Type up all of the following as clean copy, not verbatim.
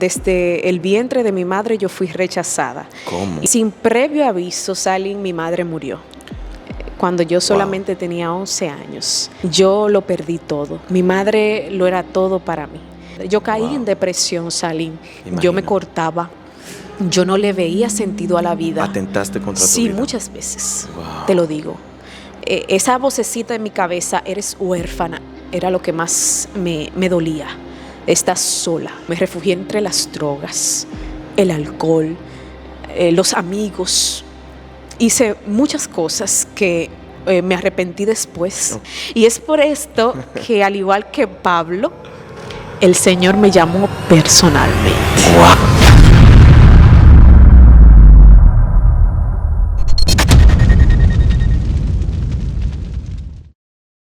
Desde el vientre de mi madre yo fui rechazada. ¿Cómo? Y sin previo aviso, Salín, mi madre murió. Cuando yo solamente Wow. tenía 11 años. Yo lo perdí todo. Mi madre lo era todo para mí. Yo caí Wow. en depresión, Salín. Imagino. Yo me cortaba. Yo no le veía sentido a la vida. ¿Atentaste contra tu Sí, vida? muchas veces. Wow. Te lo digo. Esa vocecita en mi cabeza, eres huérfana, era lo que más me dolía. Estás sola. Me refugié entre las drogas, el alcohol, los amigos. Hice muchas cosas que me arrepentí después. Y es por esto que, al igual que Pablo, el Señor me llamó personalmente. Wow.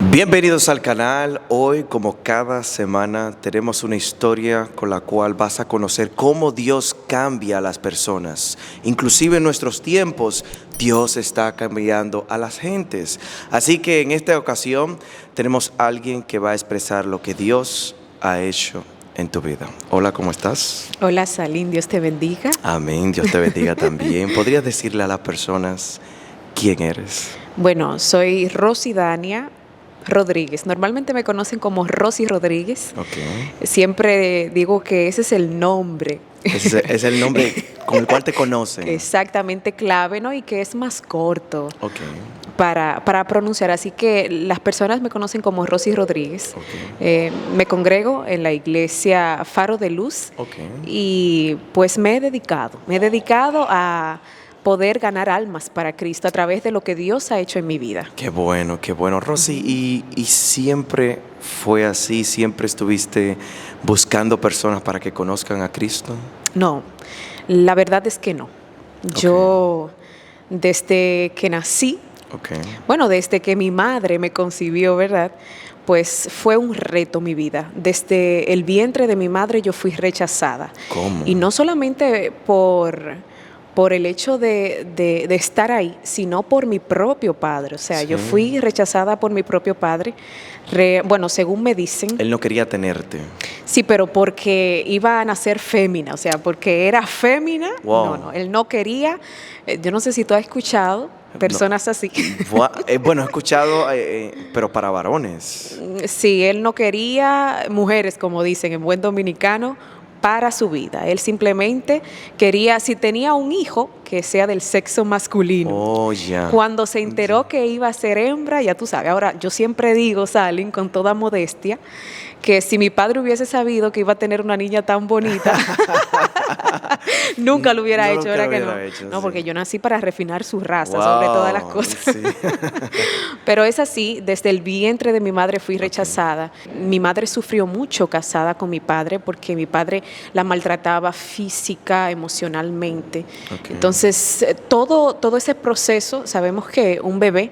Bienvenidos al canal. Hoy, como cada semana, tenemos una historia con la cual vas a conocer cómo Dios cambia a las personas. Inclusive en nuestros tiempos, Dios está cambiando a las gentes. Así que en esta ocasión tenemos a alguien que va a expresar lo que Dios ha hecho en tu vida. Hola, ¿cómo estás? Hola, Salín, Dios te bendiga. Amén, Dios te bendiga también. ¿Podrías decirle a las personas quién eres? Bueno, soy Rosy Dania Rodríguez. Normalmente me conocen como Rosy Rodríguez. Ok. Siempre digo que ese es el nombre. Ese es el nombre con el cual te conocen. Exactamente clave, ¿no? Y que es más corto Ok. para pronunciar. Así que las personas me conocen como Rosy Rodríguez. Ok. Me congrego en la iglesia Faro de Luz. Ok. Y pues me he dedicado a poder ganar almas para Cristo a través de lo que Dios ha hecho en mi vida. Qué bueno, qué bueno. Rosy, ¿y siempre fue así? ¿Siempre estuviste buscando personas para que conozcan a Cristo? No, la verdad es que no. Yo, desde que nací, Ok. bueno, desde que mi madre me concibió, ¿verdad? Pues fue un reto mi vida. Desde el vientre de mi madre yo fui rechazada. ¿Cómo? Y no solamente por el hecho de estar ahí, sino por mi propio padre. O sea, Sí. yo fui rechazada por mi propio padre. Bueno, según me dicen. Él no quería tenerte. Sí, pero porque iba a nacer fémina, o sea, porque era fémina. Wow. No, él no quería. Yo no sé si tú has escuchado personas así. Bueno, he escuchado, pero para varones. Sí, él no quería mujeres, como dicen en buen dominicano, para su vida. Él simplemente quería, si tenía un hijo, que sea del sexo masculino. Oh, ya. Cuando se enteró que iba a ser hembra, ya tú sabes. Ahora, yo siempre digo, Salín, con toda modestia, que si mi padre hubiese sabido que iba a tener una niña tan bonita, nunca lo hubiera hecho, ¿verdad que no? No, porque yo nací para refinar su raza, sobre todas las cosas. Sí. Pero es así, desde el vientre de mi madre fui rechazada. Mi madre sufrió mucho casada con mi padre porque mi padre la maltrataba física, emocionalmente. Ok. Entonces, todo ese proceso, sabemos que un bebé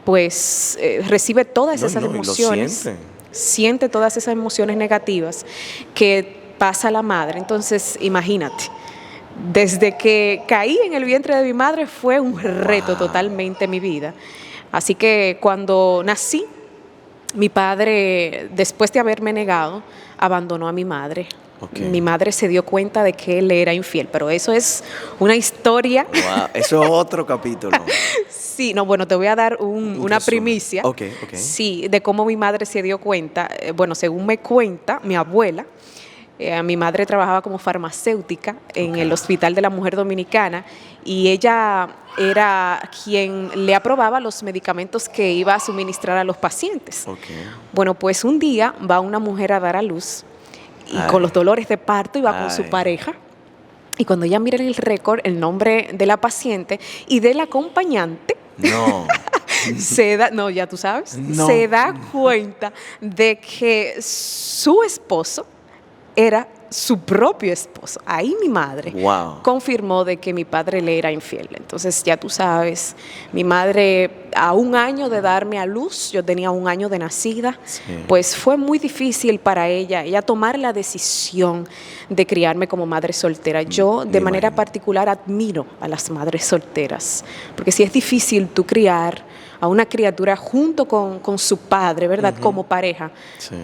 pues recibe todas esas emociones. Y lo siente. Siente todas esas emociones negativas que pasa la madre. Entonces, imagínate, desde que caí en el vientre de mi madre fue un reto totalmente mi vida. Así que cuando nací, mi padre, después de haberme negado, abandonó a mi madre. Okay. Mi madre se dio cuenta de que él era infiel, pero eso es una historia. Wow, eso es otro capítulo. Sí, no, bueno, te voy a dar una primicia. Ok. Sí, de cómo mi madre se dio cuenta. Bueno, según me cuenta mi abuela, mi madre trabajaba como farmacéutica en el Hospital de la Mujer Dominicana y ella era quien le aprobaba los medicamentos que iba a suministrar a los pacientes. Okay. Bueno, pues un día va una mujer a dar a luz y con los dolores de parto iba con su pareja. Y cuando ella mira en el récord el nombre de la paciente y del acompañante, no, no, ya tú sabes, no. Se da cuenta de que su esposo era su propio esposo. Ahí mi madre confirmó de que mi padre le era infiel. Entonces ya tú sabes, mi madre a un año de darme a luz, yo tenía 1 año de nacida, pues fue muy difícil para ella tomar la decisión de criarme como madre soltera. Yo de manera particular admiro a las madres solteras, porque si es difícil tú criar a una criatura junto con su padre, ¿verdad? Como pareja. Sí.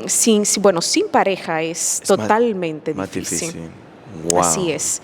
Sin pareja es totalmente más difícil. Wow. Así es.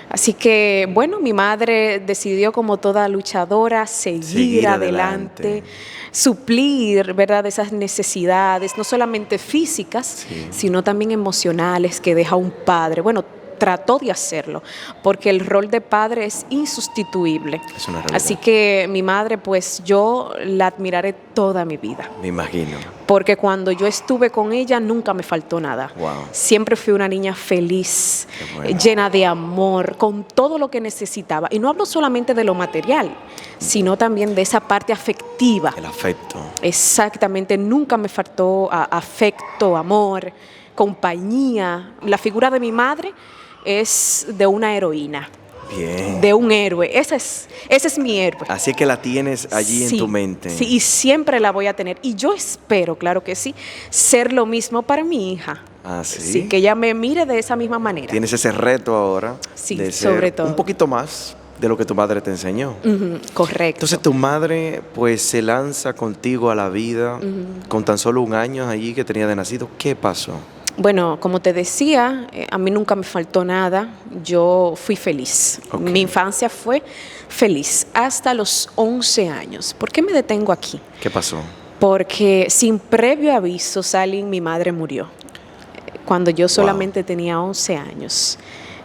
Así que, bueno, mi madre decidió, como toda luchadora, seguir adelante, suplir, ¿verdad?, esas necesidades, no solamente físicas, sino también emocionales que deja un padre. Bueno, trató de hacerlo, porque el rol de padre es insustituible. Es una realidad. Así que mi madre, pues yo la admiraré toda mi vida. Me imagino. Porque cuando yo estuve con ella nunca me faltó nada. Wow. Siempre fui una niña feliz, bueno, llena de amor, con todo lo que necesitaba. Y no hablo solamente de lo material, sino también de esa parte afectiva. El afecto. Exactamente, nunca me faltó afecto, amor, compañía. La figura de mi madre es de una heroína. Bien. De un héroe. Ese es mi héroe. Así que la tienes allí en tu mente. Sí, y siempre la voy a tener. Y yo espero, claro que sí, ser lo mismo para mi hija. Ah, sí. Sí, que ella me mire de esa misma manera. Tienes ese reto ahora Sí, de ser sobre todo. un poquito más de lo que tu madre te enseñó. Correcto. Entonces tu madre pues se lanza contigo a la vida con tan solo 1 año allí que tenía de nacido. ¿Qué pasó? Bueno, como te decía, a mí nunca me faltó nada. Yo fui feliz. Okay. Mi infancia fue feliz hasta los 11 años. ¿Por qué me detengo aquí? ¿Qué pasó? Porque sin previo aviso, Salin, mi madre murió. Cuando yo solamente tenía 11 años.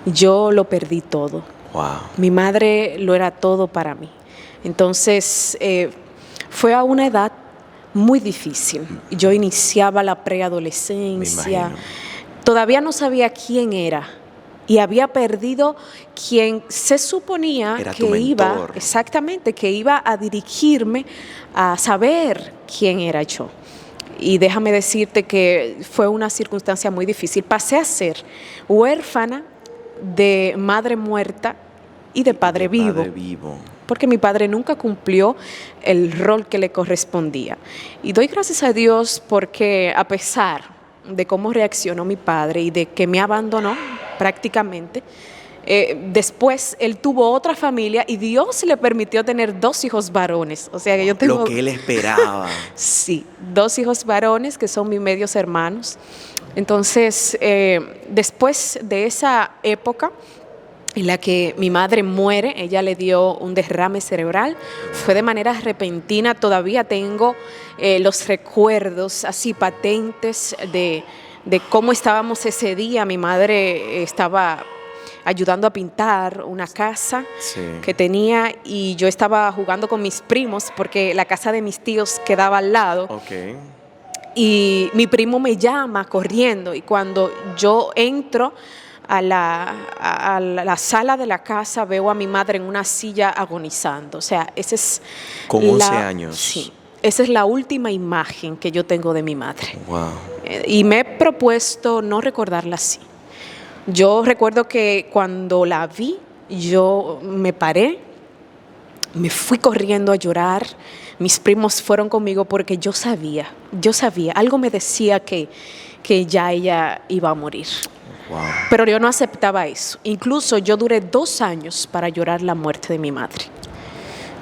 Yo lo perdí todo. Wow. Mi madre lo era todo para mí. Entonces, fue a una edad muy difícil. Yo iniciaba la preadolescencia. Todavía no sabía quién era. Y había perdido quien se suponía era que iba, exactamente, que iba a dirigirme a saber quién era yo. Y déjame decirte que fue una circunstancia muy difícil. Pasé a ser huérfana de madre muerta y de padre vivo. Porque mi padre nunca cumplió el rol que le correspondía. Y doy gracias a Dios porque, a pesar de cómo reaccionó mi padre y de que me abandonó prácticamente, después él tuvo otra familia y Dios le permitió tener 2 hijos varones. O sea que yo tengo... Lo que él esperaba. Sí, 2 hijos varones que son mis medios hermanos. Entonces, después de esa época en la que mi madre muere, ella le dio un derrame cerebral, fue de manera repentina. Todavía tengo los recuerdos así patentes de cómo estábamos ese día. Mi madre estaba ayudando a pintar una casa que tenía y yo estaba jugando con mis primos porque la casa de mis tíos quedaba al lado. Okay. Y mi primo me llama corriendo y cuando yo entro a la sala de la casa veo a mi madre en una silla agonizando. O sea, ese es... Con 11 años. Sí, esa es la última imagen que yo tengo de mi madre. Wow. Y me he propuesto no recordarla así. Yo recuerdo que cuando la vi, yo me paré, me fui corriendo a llorar. Mis primos fueron conmigo porque yo sabía, algo me decía que ya ella iba a morir. Wow. Pero yo no aceptaba eso. Incluso yo duré 2 años para llorar la muerte de mi madre.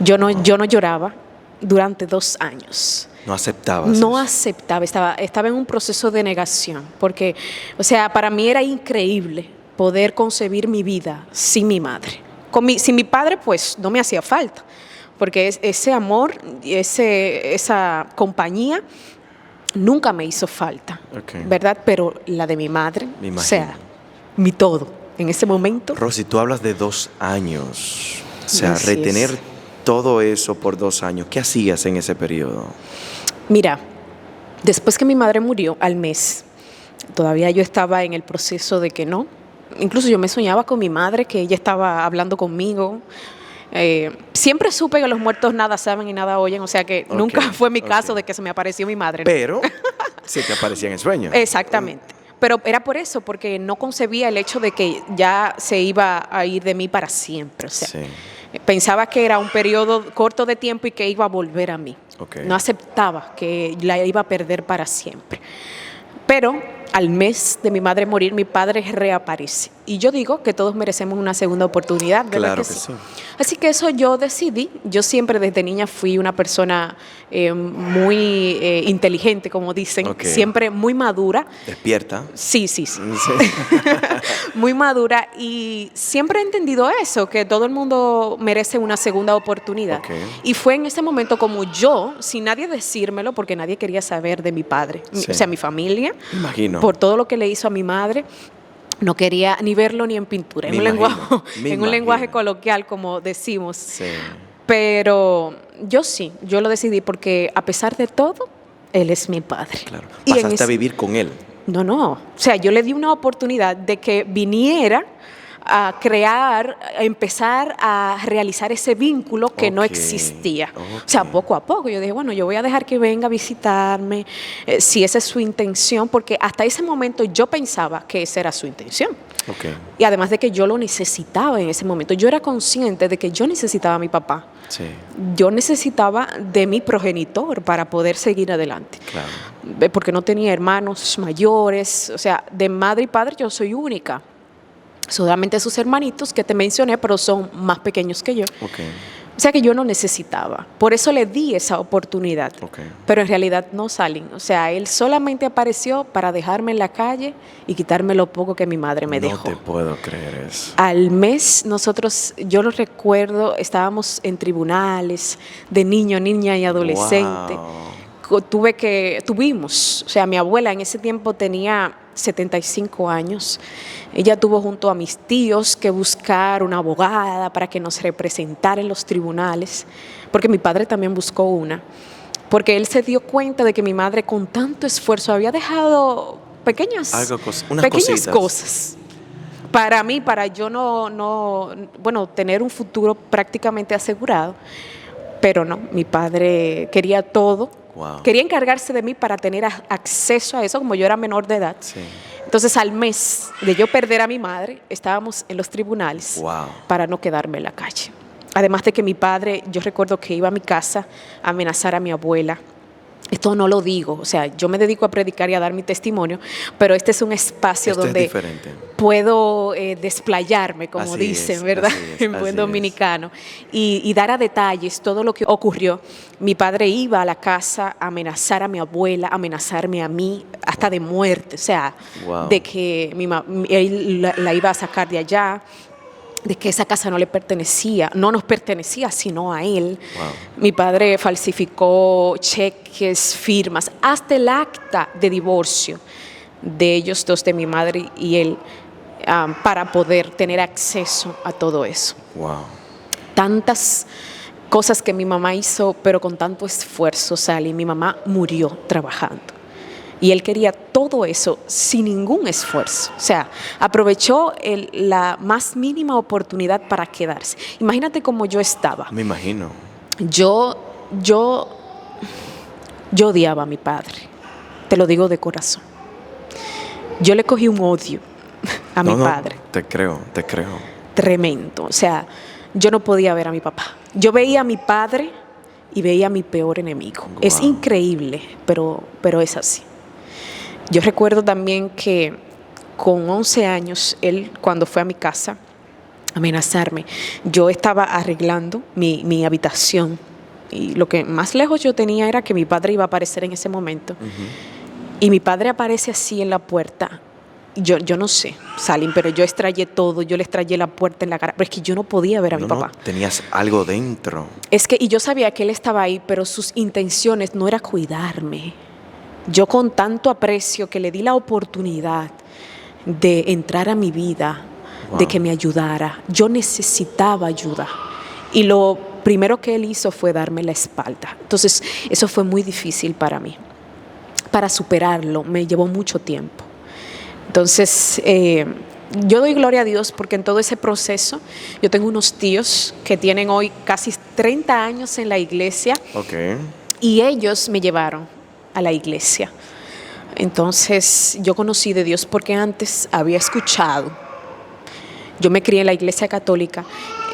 Yo no lloraba durante 2 años. No aceptabas. No eso. aceptaba, estaba en un proceso de negación, porque, o sea, para mí era increíble poder concebir mi vida sin mi madre. Sin mi padre, pues, no me hacía falta, porque ese amor, esa compañía nunca me hizo falta, ¿verdad? Pero la de mi madre, o sea, mi todo, en ese momento. Rosy, tú hablas de 2 años, o sea, retener todo eso por 2 años. ¿Qué hacías en ese periodo? Mira, después que mi madre murió, al mes, todavía yo estaba en el proceso de que no. Incluso yo me soñaba con mi madre, que ella estaba hablando conmigo. Siempre supe que los muertos nada saben y nada oyen, o sea que nunca fue mi caso de que se me apareció mi madre. Pero se te aparecía en el sueño. Exactamente. Pero era por eso, porque no concebía el hecho de que ya se iba a ir de mí para siempre. O sea, pensaba que era un periodo corto de tiempo y que iba a volver a mí. No aceptaba que la iba a perder para siempre. Pero al mes de mi madre morir, mi padre reaparece. Y yo digo que todos merecemos una segunda oportunidad, ¿verdad? Claro que sí. Así que eso yo decidí. Yo siempre desde niña fui una persona muy inteligente, como dicen, Ok. siempre muy madura. Despierta. Sí. Sí. Muy madura, y siempre he entendido eso, que todo el mundo merece una segunda oportunidad. Ok. Y fue en ese momento como yo, sin nadie decírmelo, porque nadie quería saber de mi padre, Sí. o sea, mi familia, Imagino. por todo lo que le hizo a mi madre. No quería ni verlo ni en pintura, Me en un imagino, me en un lenguaje imagino. coloquial, como decimos. Sí. Pero yo lo decidí porque a pesar de todo, él es mi padre. Claro. Y en Pasaste a ese- vivir con él. no. O sea, yo le di una oportunidad de que viniera a crear, a empezar a realizar ese vínculo que no Ok, existía. ok. O sea, poco a poco yo dije, bueno, yo voy a dejar que venga a visitarme, si esa es su intención, porque hasta ese momento yo pensaba que esa era su intención. Ok. Y además de que yo lo necesitaba en ese momento, yo era consciente de que yo necesitaba a mi papá. Sí. Yo necesitaba de mi progenitor para poder seguir adelante. Claro. Porque no tenía hermanos mayores, o sea, de madre y padre yo soy única. Solamente sus hermanitos que te mencioné, pero son más pequeños que yo. Ok. O sea que yo no necesitaba. Por eso le di esa oportunidad. Ok. Pero en realidad no salen. O sea, él solamente apareció para dejarme en la calle y quitarme lo poco que mi madre me dejó. No te puedo creer eso. Al mes yo lo recuerdo, estábamos en tribunales de niño, niña y adolescente. Wow. Tuvimos, o sea, mi abuela en ese tiempo tenía 75 años. Ella tuvo junto a mis tíos que buscar una abogada para que nos representara en los tribunales, porque mi padre también buscó una, porque él se dio cuenta de que mi madre con tanto esfuerzo había dejado pequeñas cositas. cosas para mí, para yo bueno, tener un futuro prácticamente asegurado. Pero no, mi padre quería todo. Wow. Quería encargarse de mí para tener acceso a eso, como yo era menor de edad. Sí. Entonces, al mes de yo perder a mi madre, estábamos en los tribunales Wow. para no quedarme en la calle. Además de que mi padre, yo recuerdo que iba a mi casa a amenazar a mi abuela. Esto no lo digo, o sea, yo me dedico a predicar y a dar mi testimonio, pero este es un espacio Esto es donde diferente. puedo desplayarme, como Así dicen, es, ¿verdad? así es, En buen así dominicano. Y dar a detalles todo lo que ocurrió. Mi padre iba a la casa a amenazar a mi abuela, a amenazarme a mí, hasta de muerte, o sea, Wow. de que él la iba a sacar de allá, de que esa casa no le pertenecía, no nos pertenecía, sino a él. Wow. Mi padre falsificó cheques, firmas, hasta el acta de divorcio de ellos dos, de mi madre y él, para poder tener acceso a todo eso. Wow. Tantas cosas que mi mamá hizo, pero con tanto esfuerzo, Sally. Mi mamá murió trabajando. Y él quería todo eso sin ningún esfuerzo. O sea, aprovechó la más mínima oportunidad para quedarse. Imagínate cómo yo estaba. Me imagino. Yo odiaba a mi padre. Te lo digo de corazón. Yo le cogí un odio a mi padre. Te creo. Tremendo. O sea, yo no podía ver a mi papá. Yo veía a mi padre y veía a mi peor enemigo. Wow. Es increíble, pero es así. Yo recuerdo también que con 11 años, él cuando fue a mi casa a amenazarme, yo estaba arreglando mi habitación y lo que más lejos yo tenía era que mi padre iba a aparecer en ese momento. Uh-huh. Y mi padre aparece así en la puerta. Yo no sé, Salim, pero yo estrellé todo, yo le estrellé la puerta en la cara, pero es que yo no podía ver a mi papá. No, tenías algo dentro. Y yo sabía que él estaba ahí, pero sus intenciones no era cuidarme. Yo con tanto aprecio que le di la oportunidad de entrar a mi vida, Wow. de que me ayudara. Yo necesitaba ayuda. Y lo primero que él hizo fue darme la espalda. Entonces, eso fue muy difícil para mí. Para superarlo, me llevó mucho tiempo. Entonces, yo doy gloria a Dios porque en todo ese proceso, yo tengo unos tíos que tienen hoy casi 30 años en la iglesia. Ok. Y ellos me llevaron a la iglesia. Entonces yo conocí de Dios porque antes había escuchado Yo me crié en la iglesia católica,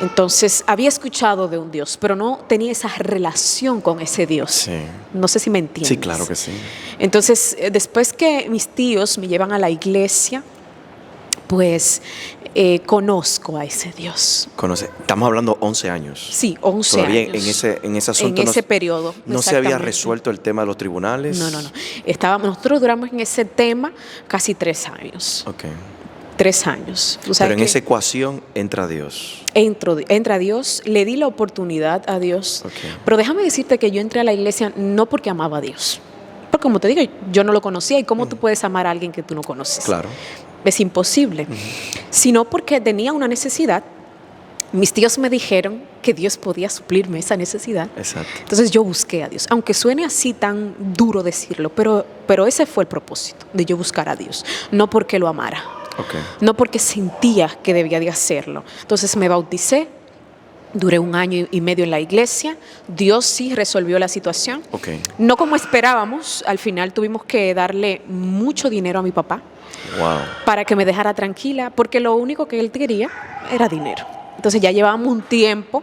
entonces había escuchado de un Dios, pero no tenía esa relación con ese Dios. Sí. No sé si me entiendes. Sí, claro que sí. Entonces, después que mis tíos me llevan a la iglesia, pues conozco a ese Dios. Estamos hablando 11 años. Sí, 11 Todavía años. en ese asunto en ese periodo. no se había exactamente. resuelto el tema de los tribunales. No. Nosotros duramos en ese tema casi 3 años. Ok. 3 años. ¿Tú sabes Pero en que esa ecuación entra Dios. entra a Dios, le di la oportunidad a Dios. Ok. Pero déjame decirte que yo entré a la iglesia no porque amaba a Dios. Porque como te digo, yo no lo conocía. ¿Y cómo tú puedes amar a alguien que tú no conoces? Claro. Es imposible. Sino porque tenía una necesidad. Mis tíos me dijeron que Dios podía suplirme esa necesidad. Exacto. Entonces yo busqué a Dios, aunque suene así tan duro decirlo, pero ese fue el propósito de yo buscar a Dios, no porque lo amara, Okay. no porque sentía que debía de hacerlo. Entonces me bauticé, duré 1 año y medio en la iglesia, Dios sí resolvió la situación, Okay. no como esperábamos, al final tuvimos que darle mucho dinero a mi papá Wow. para que me dejara tranquila, porque lo único que él quería era dinero. Entonces ya llevábamos un tiempo,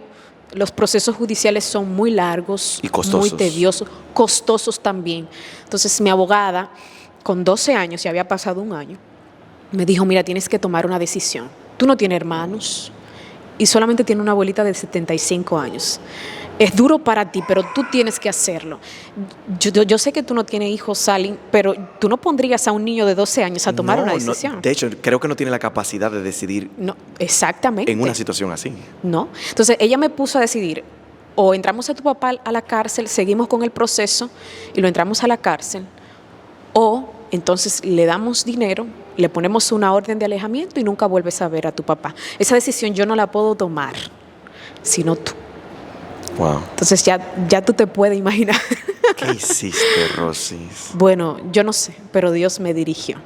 los procesos judiciales son muy largos, Y costosos. muy tediosos, costosos también. Entonces mi abogada, con 12 años, ya había pasado 1 año, me dijo, mira, tienes que tomar una decisión. Tú no tienes hermanos y solamente tienes una abuelita de 75 años. Es duro para ti, pero tú tienes que hacerlo. Yo sé que tú no tienes hijos, Salin, pero tú no pondrías a un niño de 12 años a tomar una decisión. De hecho, creo que no tiene la capacidad de decidir No, exactamente. en una situación así. No. Entonces ella me puso a decidir, o entramos a tu papá a la cárcel, seguimos con el proceso y lo entramos a la cárcel, o entonces le damos dinero, le ponemos una orden de alejamiento y nunca vuelves a ver a tu papá. Esa decisión yo no la puedo tomar, sino tú. Wow. Entonces ya tú te puedes imaginar. ¿Qué hiciste, Rosis? Bueno, yo no sé, pero Dios me dirigió.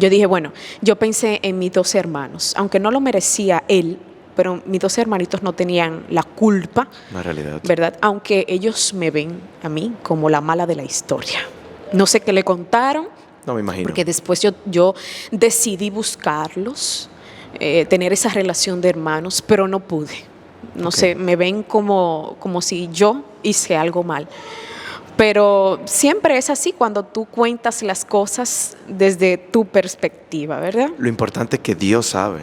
Yo dije, bueno, yo pensé en mis 2 hermanos, aunque no lo merecía él, pero mis 2 hermanitos no tenían la culpa, Una realidad. ¿verdad? Aunque ellos me ven a mí como la mala de la historia. No sé qué le contaron, No me imagino. porque después yo decidí buscarlos, tener esa relación de hermanos, pero no pude. No sé, me ven como si yo hice algo mal. Pero siempre es así cuando tú cuentas las cosas desde tu perspectiva, ¿verdad? Lo importante es que Dios sabe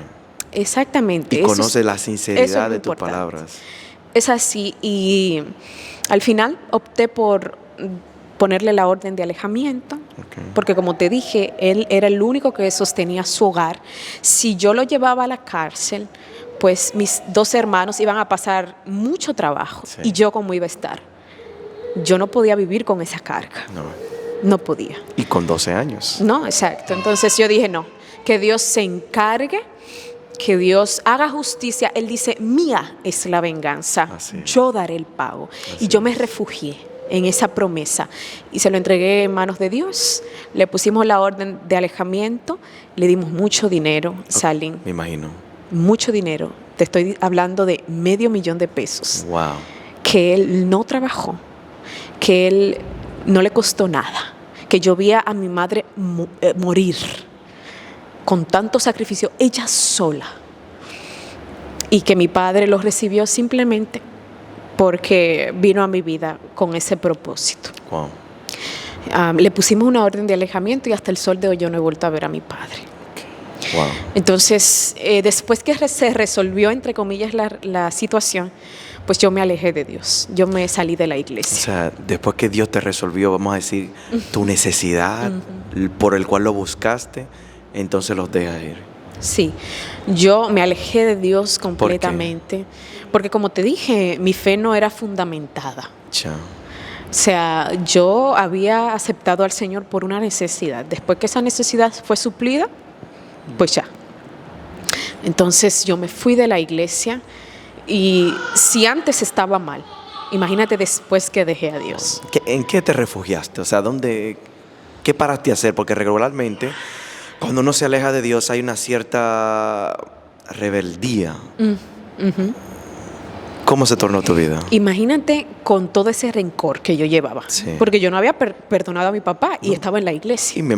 Exactamente. y eso conoce es- la eso sinceridad es lo de tus importante. palabras. Es así y al final opté por ponerle la orden de alejamiento, Okay. porque como te dije, él era el único que sostenía su hogar. Si yo lo llevaba a la cárcel, pues mis 2 hermanos iban a pasar mucho trabajo. Sí. ¿Y yo cómo iba a estar? Yo no podía vivir con esa carga, No. no podía. Y con 12 años. No, exacto. Entonces yo dije, no, que Dios se encargue, que Dios haga justicia. Él dice, mía es la venganza, Así es. yo daré el pago. Así Y yo me es. refugié en esa promesa y se lo entregué en manos de Dios. Le pusimos la orden de alejamiento, le dimos mucho dinero, Salin, Me imagino. mucho dinero. Te estoy hablando de $500,000 Wow. que él no trabajó, que él no le costó nada, que yo vi a mi madre morir con tanto sacrificio, ella sola, y que mi padre lo recibió simplemente porque vino a mi vida con ese propósito. Wow. Le pusimos una orden de alejamiento y hasta el sol de hoy yo no he vuelto a ver a mi padre. Wow. Entonces, después que se resolvió, entre comillas, la situación, pues yo me alejé de Dios, yo me salí de la O iglesia. sea, después que Dios te resolvió, vamos a decir, tu necesidad por el cual lo buscaste, entonces los dejas ir. Sí, yo me alejé de Dios completamente, porque como te dije, mi fe no era fundamentada. Chao. O sea, yo había aceptado al Señor por una necesidad. Después que esa necesidad fue suplida, pues ya. Entonces yo me fui de la iglesia y si antes estaba mal, imagínate después que dejé a Dios. ¿En qué te refugiaste? O sea, ¿qué paraste a hacer? Porque regularmente, cuando uno se aleja de Dios, hay una cierta rebeldía. ¿Cómo se tornó tu vida? Imagínate con todo ese rencor que yo llevaba, Sí. porque yo no había perdonado a mi papá y estaba en la iglesia. Y me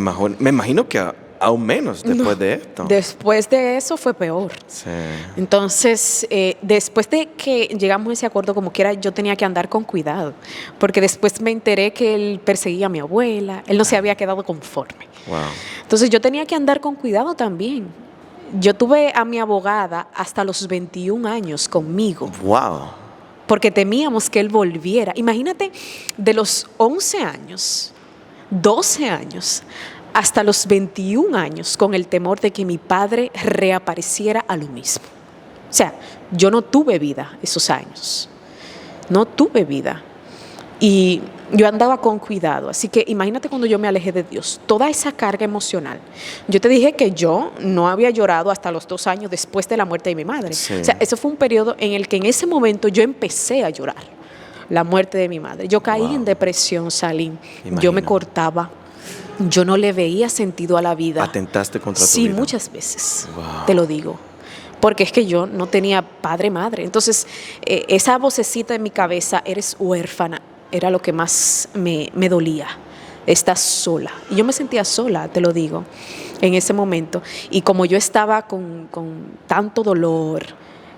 imagino que aún menos después No, de esto. después de eso fue peor. Sí. Entonces, después de que llegamos a ese acuerdo, como quiera, yo tenía que andar con cuidado, porque después me enteré que él perseguía a mi abuela, él no se había quedado conforme. Wow. Entonces yo tenía que andar con cuidado también. Yo tuve a mi abogada hasta los 21 años conmigo, Wow. porque temíamos que él volviera. Imagínate, de los 11 años, 12 años, hasta los 21 años, con el temor de que mi padre reapareciera a lo mismo. O sea, yo no tuve vida esos años, no tuve vida. Y yo andaba con cuidado, así que imagínate cuando yo me alejé de Dios, toda esa carga emocional. Yo te dije que yo no había llorado hasta los 2 años después de la muerte de mi madre. Sí. O sea, eso fue un periodo en el que en ese momento yo empecé a llorar la muerte de mi madre. Yo caí en depresión, Salim. Yo me cortaba, yo no le veía sentido a la vida. Atentaste contra tu Sí, vida. muchas veces, Wow. te lo digo. Porque es que yo no tenía padre, madre. Entonces, esa vocecita en mi cabeza, eres huérfana, era lo que más me dolía. Estás sola. Y yo me sentía sola, te lo digo, en ese momento. Y como yo estaba con tanto dolor,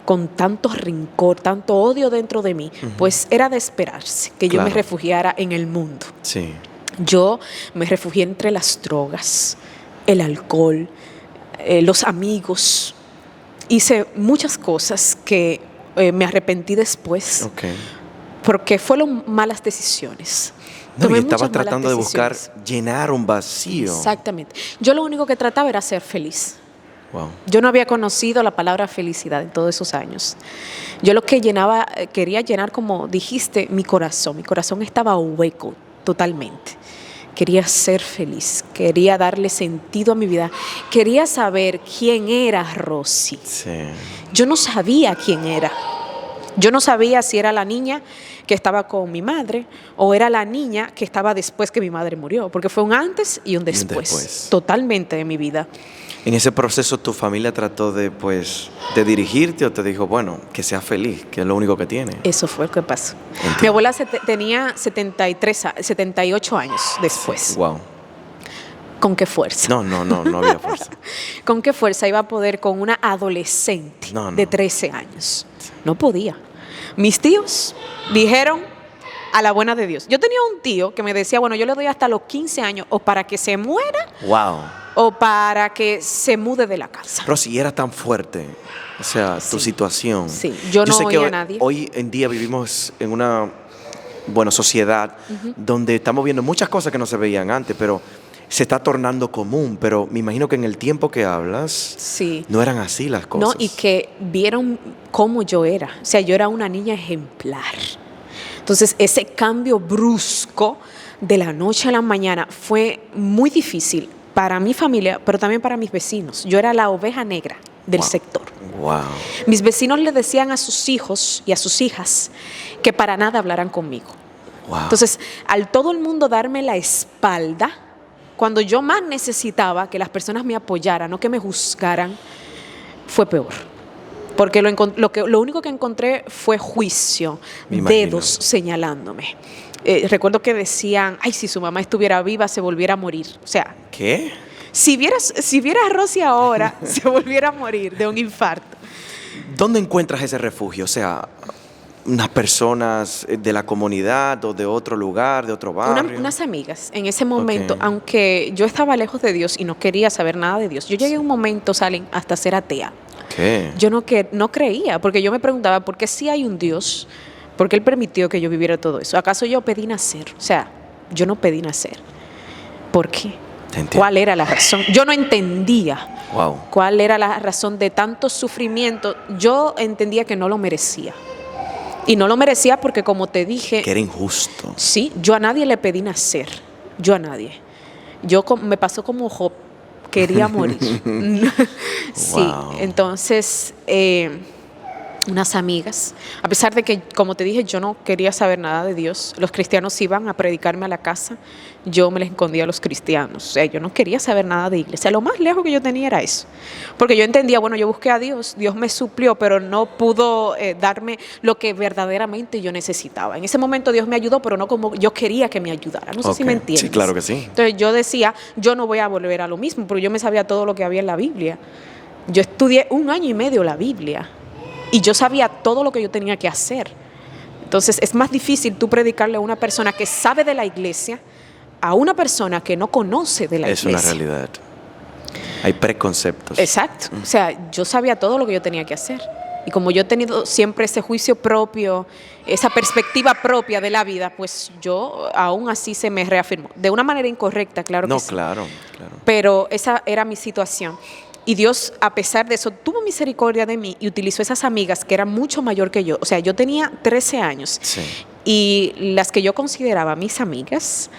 con tanto rencor, tanto odio dentro de mí, pues era de esperarse que yo me Claro. refugiara en el mundo. Sí. Yo me refugié entre las drogas, el alcohol, los amigos. Hice muchas cosas que me arrepentí después, Ok. porque fueron malas decisiones. No, Tomé y estabas muchas malas tratando de buscar decisiones. llenar un vacío. Exactamente. Yo lo único que trataba era ser feliz. Wow. Yo no había conocido la palabra felicidad en todos esos años. Yo lo que quería llenar, como dijiste, mi corazón. Mi corazón estaba hueco totalmente. Quería ser feliz, quería darle sentido a mi vida, quería saber quién era Rosy. Sí. Yo no sabía quién era. Yo no sabía si era la niña que estaba con mi madre o era la niña que estaba después que mi madre murió, porque fue un antes y un después, totalmente de mi vida. En ese proceso, ¿tu familia trató de, pues, de dirigirte o te dijo, bueno, que seas feliz, que es lo único que tiene? Eso fue lo que pasó. Entiendo. Mi abuela tenía 78 años después. Wow. ¿Con qué fuerza? No había fuerza. ¿Con qué fuerza iba a poder con una adolescente No. de 13 años? No podía. Mis tíos dijeron a la buena de Dios. Yo tenía un tío que me decía, bueno, yo le doy hasta los 15 años o para que se muera Wow. o para que se mude de la casa. Rosy, era tan fuerte, o sea, tu Sí. situación. Sí, yo no sé oía que a nadie. Hoy en día vivimos en una, sociedad donde estamos viendo muchas cosas que no se veían antes, pero se está tornando común. Pero me imagino que en el tiempo que hablas, Sí. no eran así las cosas. No, y que vieron cómo yo era. O sea, yo era una niña ejemplar. Entonces, ese cambio brusco de la noche a la mañana fue muy difícil para mi familia, pero también para mis vecinos. Yo era la oveja negra del sector. Wow. Mis vecinos le decían a sus hijos y a sus hijas que para nada hablaran conmigo. Wow. Entonces, al todo el mundo darme la espalda, cuando yo más necesitaba que las personas me apoyaran, no que me juzgaran, fue peor. Porque lo único que encontré fue juicio, Me imagino. dedos señalándome. Recuerdo que decían, ay, si su mamá estuviera viva, se volviera a morir. O sea, ¿Qué? si vieras a Rosy ahora, se volviera a morir de un infarto. ¿Dónde encuentras ese refugio? O sea, unas personas de la comunidad o de otro lugar, de otro barrio. Unas amigas, en ese momento, Ok. aunque yo estaba lejos de Dios y no quería saber nada de Dios, yo llegué a un momento, Salen, hasta ser atea. ¿Qué? Yo no creía, porque yo me preguntaba, ¿por qué si hay un Dios? ¿Por qué Él permitió que yo viviera todo eso? ¿Acaso yo pedí nacer? O sea, yo no pedí nacer. ¿Por qué? Te entiendo. ¿Cuál era la razón? Yo no entendía Wow. cuál era la razón de tanto sufrimiento. Yo entendía que no lo merecía. Y no lo merecía porque, como te dije, Que era injusto. sí, yo a nadie le pedí nacer. Yo a nadie. Me pasó como Job, quería morir. Sí, Wow. entonces unas amigas, a pesar de que, como te dije, yo no quería saber nada de Dios. Los cristianos iban a predicarme a la casa, yo me les escondía a los cristianos. O sea, yo no quería saber nada de iglesia. Lo más lejos que yo tenía era eso. Porque yo entendía, bueno, yo busqué a Dios, Dios me suplió, pero no pudo darme lo que verdaderamente yo necesitaba. En ese momento Dios me ayudó, pero no como yo quería que me ayudara. No sé si me entiendes. Sí, claro que sí. Entonces yo decía, yo no voy a volver a lo mismo, porque yo me sabía todo lo que había en la Biblia. Yo estudié 1 año y medio la Biblia. Y yo sabía todo lo que yo tenía que hacer. Entonces es más difícil tú predicarle a una persona que sabe de la iglesia a una persona que no conoce de la iglesia. Es una realidad. Hay preconceptos. Exacto. O sea, yo sabía todo lo que yo tenía que hacer. Y como yo he tenido siempre ese juicio propio, esa perspectiva propia de la vida, pues yo aún así se me reafirmó. De una manera incorrecta, claro que sí. No, claro, claro. Pero esa era mi situación. Y Dios, a pesar de eso, tuvo misericordia de mí y utilizó esas amigas que eran mucho mayor que yo. O sea, yo tenía 13 años. Sí. Y las que yo consideraba mis amigas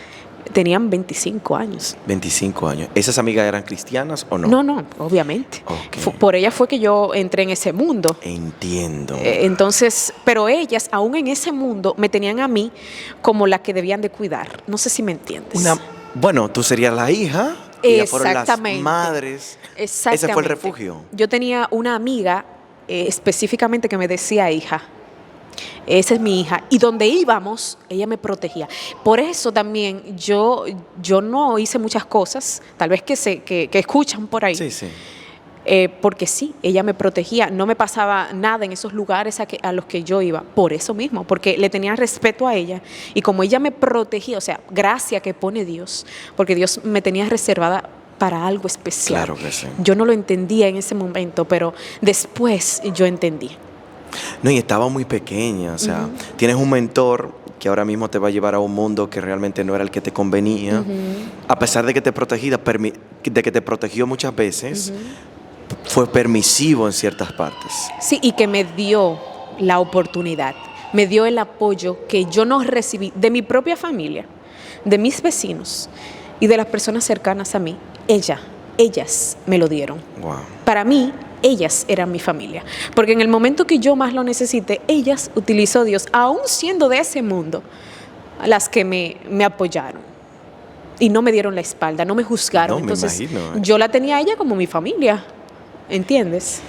tenían 25 años. 25 años. ¿Esas amigas eran cristianas o no? No, no, obviamente. Ok. Por ella fue que yo entré en ese mundo. Entiendo. Entonces, pero ellas, aún en ese mundo, me tenían a mí como la que debían de cuidar. No sé si me entiendes. Bueno, tú serías la hija. Ellas fueron las Exactamente. Madres. Exactamente. Ese fue el refugio. Yo tenía una amiga específicamente que me decía hija. Esa es mi hija. Y donde íbamos, ella me protegía. Por eso también yo no hice muchas cosas, tal vez que escuchan por ahí. Sí, sí. Porque sí, ella me protegía. No me pasaba nada en esos lugares a los que yo iba. Por eso mismo, porque le tenía respeto a ella. Y como ella me protegía, o sea, gracia que pone Dios, porque Dios me tenía reservada para algo especial. Claro que sí. Yo no lo entendía en ese momento, pero después yo entendí. No, y estaba muy pequeña, o sea, tienes un mentor que ahora mismo te va a llevar a un mundo que realmente no era el que te convenía, a pesar de que te protegió muchas veces, fue permisivo en ciertas partes. Sí, y que me dio la oportunidad, me dio el apoyo que yo no recibí de mi propia familia, de mis vecinos y de las personas cercanas a mí. Ellas me lo dieron. Wow. Para mí, ellas eran mi familia. Porque en el momento que yo más lo necesité, ellas utilizó Dios, aún siendo de ese mundo, las que me apoyaron. Y no me dieron la espalda, no me juzgaron. No, entonces, me imagino. yo la tenía a ella como mi familia. ¿Entiendes?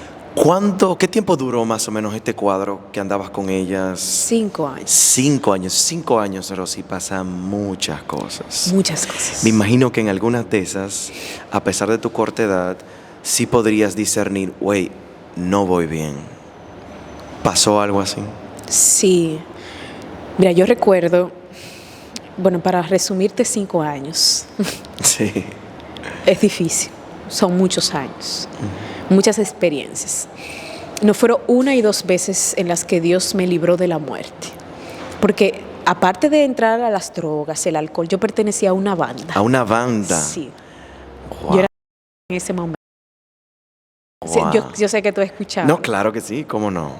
¿Qué tiempo duró más o menos este cuadro que andabas con ellas? 5 años. 5 años. 5 años, Rosy, pasan muchas cosas. Muchas cosas. Me imagino que en algunas de esas, a pesar de tu corta edad, sí podrías discernir, güey, no voy bien. ¿Pasó algo así? Sí. Mira, yo recuerdo, bueno, para resumirte 5 años, Sí. es difícil. Son muchos años, muchas experiencias. No fueron 1 y 2 veces en las que Dios me libró de la muerte. Porque aparte de entrar a las drogas, el alcohol, yo pertenecía a una banda. ¿A una banda? Sí. Wow. Yo era en ese momento. Sí, Wow. yo sé que tú has escuchado. No, claro que sí, ¿cómo no?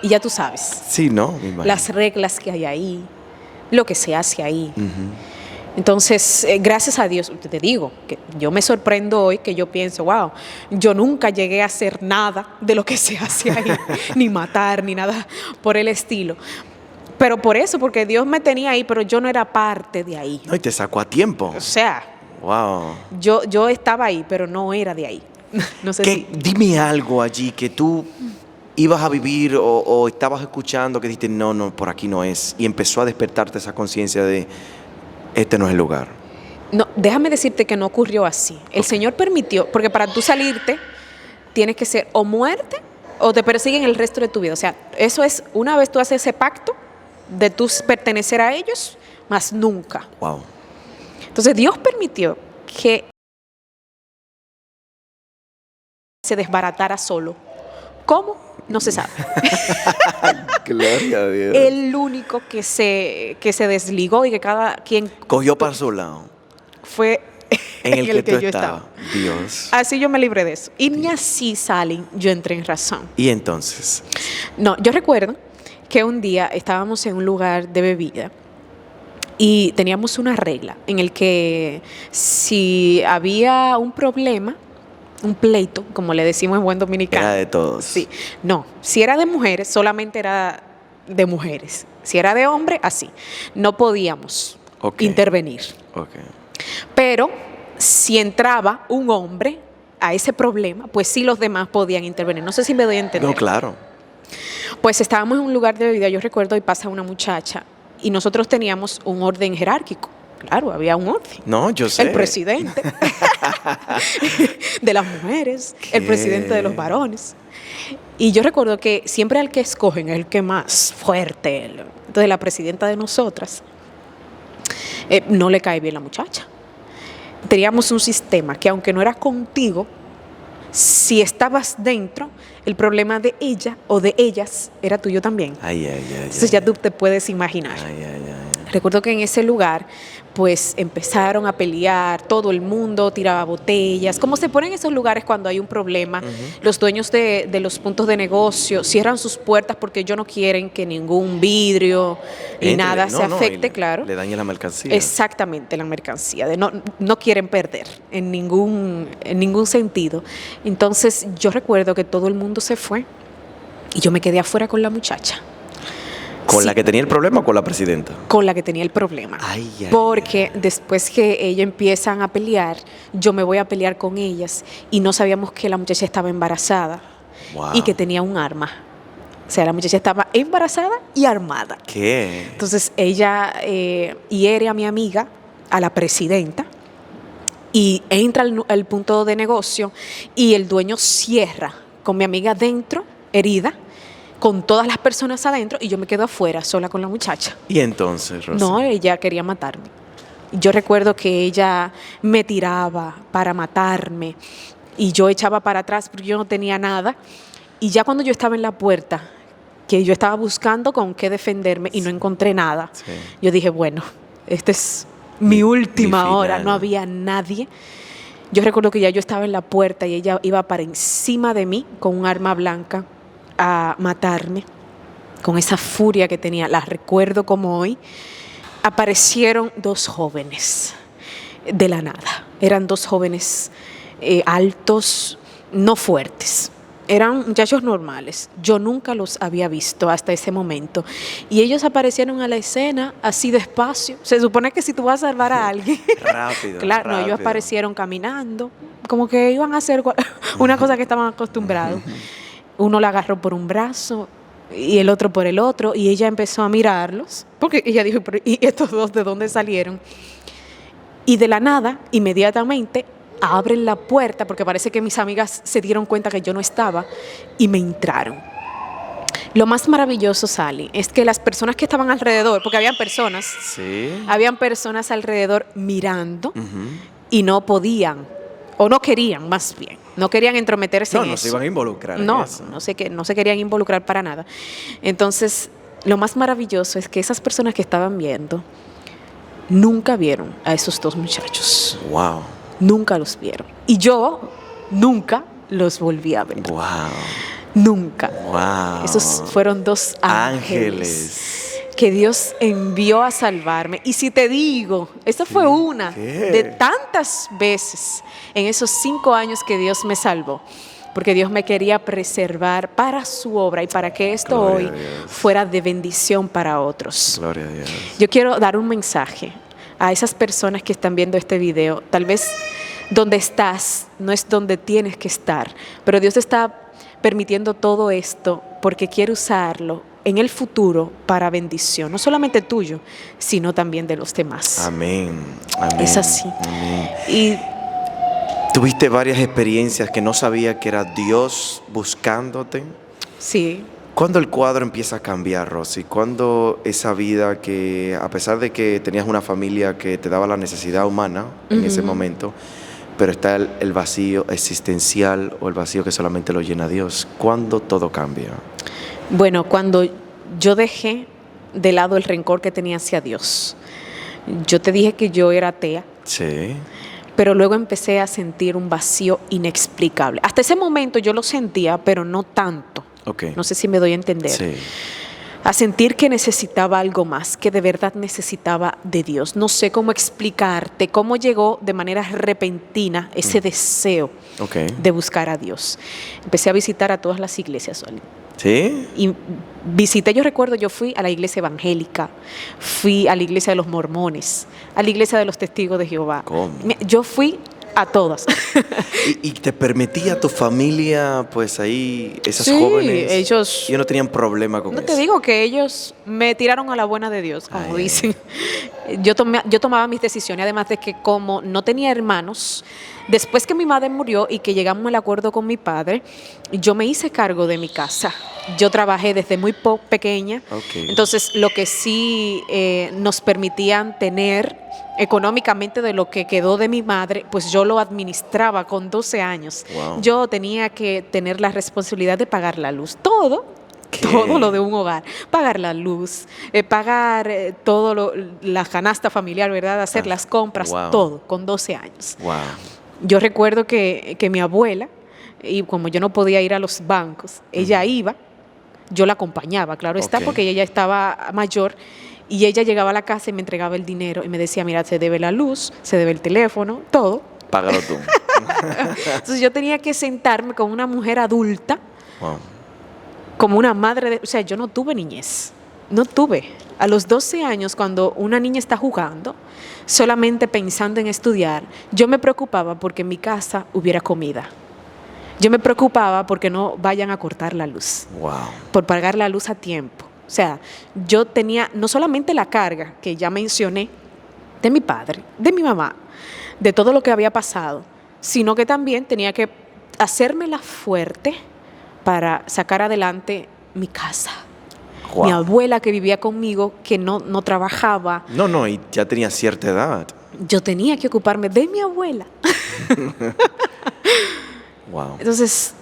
Y ya tú sabes. Sí, no, me imagino. Las reglas que hay ahí, lo que se hace ahí. Ujú. Entonces, gracias a Dios, te digo, que yo me sorprendo hoy que yo pienso, wow, yo nunca llegué a hacer nada de lo que se hace ahí, ni matar, ni nada por el estilo. Pero por eso, porque Dios me tenía ahí, pero yo no era parte de ahí. No, y te sacó a tiempo. O sea, Wow. yo estaba ahí, pero no era de ahí. No sé si... Dime algo allí que tú ibas a vivir o estabas escuchando que dijiste, no, por aquí no es. Y empezó a despertarte esa conciencia de, este no es el lugar. No, déjame decirte que no ocurrió así. El Señor permitió, porque para tú salirte tienes que ser o muerte o te persiguen el resto de tu vida. O sea, eso es, una vez tú haces ese pacto de tú pertenecer a ellos, más nunca. Wow. Entonces Dios permitió que se desbaratara solo. ¿Cómo? No se sabe. Gloria a Dios. El único que se desligó y que cada quien Cogió para su lado. fue En el que tú yo estabas. Dios. Así yo me libré de eso. Y ni así salen, yo entré en razón. Y entonces, No, yo recuerdo que un día estábamos en un lugar de bebida y teníamos una regla en el que si había un problema, un pleito, como le decimos en buen dominicano. Era de todos. Sí, no, si era de mujeres, solamente era de mujeres. Si era de hombre, así. No podíamos intervenir. Okay. Pero si entraba un hombre a ese problema, pues sí los demás podían intervenir. No sé si me doy a entender. No, claro. Pues estábamos en un lugar de bebida, yo recuerdo, y pasa una muchacha, y nosotros teníamos un orden jerárquico. Claro, había un orden. No, yo sé. El presidente de las mujeres, el presidente de los varones. Y yo recuerdo que siempre al que escogen es el que más fuerte. Entonces la presidenta de nosotras no le cae bien la muchacha. Teníamos un sistema que aunque no era contigo, si estabas dentro, el problema de ella o de ellas era tuyo también. Entonces ya tú te puedes imaginar. Recuerdo que en ese lugar pues empezaron a pelear, todo el mundo tiraba botellas, como se pone en esos lugares cuando hay un problema. Los dueños de los puntos de negocio cierran sus puertas porque ellos no quieren que ningún vidrio ni nada se afecte, claro. Le dañe la mercancía. Exactamente, la mercancía. No quieren perder en ningún sentido. Entonces yo recuerdo que todo el mundo se fue y yo me quedé afuera con la muchacha. ¿Con la que tenía el problema o con la presidenta? Con la que tenía el problema. Porque después que ellas empiezan a pelear, yo me voy a pelear con ellas y no sabíamos que la muchacha estaba embarazada y que tenía un arma. O sea, la muchacha estaba embarazada y armada. ¿Qué? Entonces ella hiere a mi amiga, a la presidenta, y entra al punto de negocio y el dueño cierra con mi amiga dentro, herida, con todas las personas adentro, y yo me quedo afuera sola con la muchacha. ¿Y entonces, Rosy? No, ella quería matarme. Yo recuerdo que ella me tiraba para matarme y yo echaba para atrás porque yo no tenía nada. Y ya cuando yo estaba en la puerta, que yo estaba buscando con qué defenderme y no encontré nada, yo dije, bueno, esta es mi última hora, no había nadie. Yo recuerdo que ya yo estaba en la puerta y ella iba para encima de mí con un arma blanca a matarme, con esa furia que tenía, la recuerdo como hoy. Aparecieron dos jóvenes de la nada. Eran dos jóvenes altos, no fuertes. Eran muchachos normales. Yo nunca los había visto hasta ese momento. Y ellos aparecieron a la escena así despacio. Se supone que si tú vas a salvar a alguien... rápido. Claro, no, ellos aparecieron caminando, como que iban a hacer una cosa que estaban acostumbrados. Uno la agarró por un brazo y el otro por el otro, y ella empezó a mirarlos, porque ella dijo, ¿y estos dos de dónde salieron? Y de la nada, inmediatamente, abren la puerta, porque parece que mis amigas se dieron cuenta que yo no estaba, y me entraron. Lo más maravilloso, Sally, es que las personas que estaban alrededor, porque habían personas alrededor mirando, y no podían, o no querían más bien. No querían entrometerse en eso. No se iban a involucrar en eso. No se querían involucrar para nada. Entonces, lo más maravilloso es que esas personas que estaban viendo nunca vieron a esos dos muchachos. Wow. Nunca los vieron. Y yo nunca los volví a ver. Wow. Nunca. Wow. Esos fueron dos ángeles que Dios envió a salvarme. Y si te digo, esta fue una de tantas veces en esos 5 años que Dios me salvó, porque Dios me quería preservar para su obra y para que esto hoy fuera de bendición para otros. Gloria a Dios. Yo quiero dar un mensaje a esas personas que están viendo este video. Tal vez donde estás no es donde tienes que estar, pero Dios está permitiendo todo esto porque quiere usarlo en el futuro para bendición, no solamente tuyo, sino también de los demás. Amén. Amén. Es así. Amén. Y ¿tuviste varias experiencias que no sabía que era Dios buscándote? sí. ¿Cuándo el cuadro empieza a cambiar, Rosy? ¿Cuándo esa vida que, a pesar de que tenías una familia que te daba la necesidad humana en ese momento, pero está el vacío existencial o el vacío que solamente lo llena Dios? ¿Cuándo todo cambia? Bueno, cuando yo dejé de lado el rencor que tenía hacia Dios. Yo te dije que yo era atea. Sí. Pero luego empecé a sentir un vacío inexplicable. Hasta ese momento yo lo sentía, pero no tanto. Okay. No sé si me doy a entender. Sí. a sentir que necesitaba algo más, que de verdad necesitaba de Dios. No sé cómo explicarte cómo llegó de manera repentina ese deseo de buscar a Dios. Empecé a visitar a todas las iglesias, Oli. ¿Sí? Y visité, yo recuerdo, yo fui a la iglesia evangélica, fui a la iglesia de los mormones, a la iglesia de los testigos de Jehová. ¿Cómo? Yo fui a todas. ¿Y te permitía tu familia, pues ahí, esas Sí, jóvenes? ellos no tenían problema con No eso. te digo que ellos me tiraron a la buena de Dios, como dicen. Yo tomaba mis decisiones, además de que como no tenía hermanos, después que mi madre murió y que llegamos al acuerdo con mi padre, yo me hice cargo de mi casa. Yo trabajé desde muy pequeña, entonces lo que sí nos permitían tener económicamente de lo que quedó de mi madre, pues yo lo administraba con 12 años. Wow. Yo tenía que tener la responsabilidad de pagar la luz, todo lo de un hogar, pagar la luz, pagar la canasta familiar, ¿verdad? Hacer las compras, todo, con 12 años. Wow. Yo recuerdo que mi abuela, y como yo no podía ir a los bancos, ella iba, yo la acompañaba, claro está, porque ella ya estaba mayor, y ella llegaba a la casa y me entregaba el dinero y me decía, mira, se debe la luz, se debe el teléfono, todo. Págalo tú. Entonces yo tenía que sentarme con una mujer adulta, Wow. como una madre, o sea, yo no tuve niñez, no tuve. A los 12 años, cuando una niña está jugando, solamente pensando en estudiar, yo me preocupaba porque en mi casa hubiera comida. Yo me preocupaba porque no vayan a cortar la luz, por pagar la luz a tiempo. O sea, yo tenía no solamente la carga que ya mencioné de mi padre, de mi mamá, de todo lo que había pasado, sino que también tenía que hacérmela fuerte para sacar adelante mi casa. Wow. Mi abuela que vivía conmigo, que no trabajaba. No, y ya tenía cierta edad. Yo tenía que ocuparme de mi abuela. Wow. Entonces,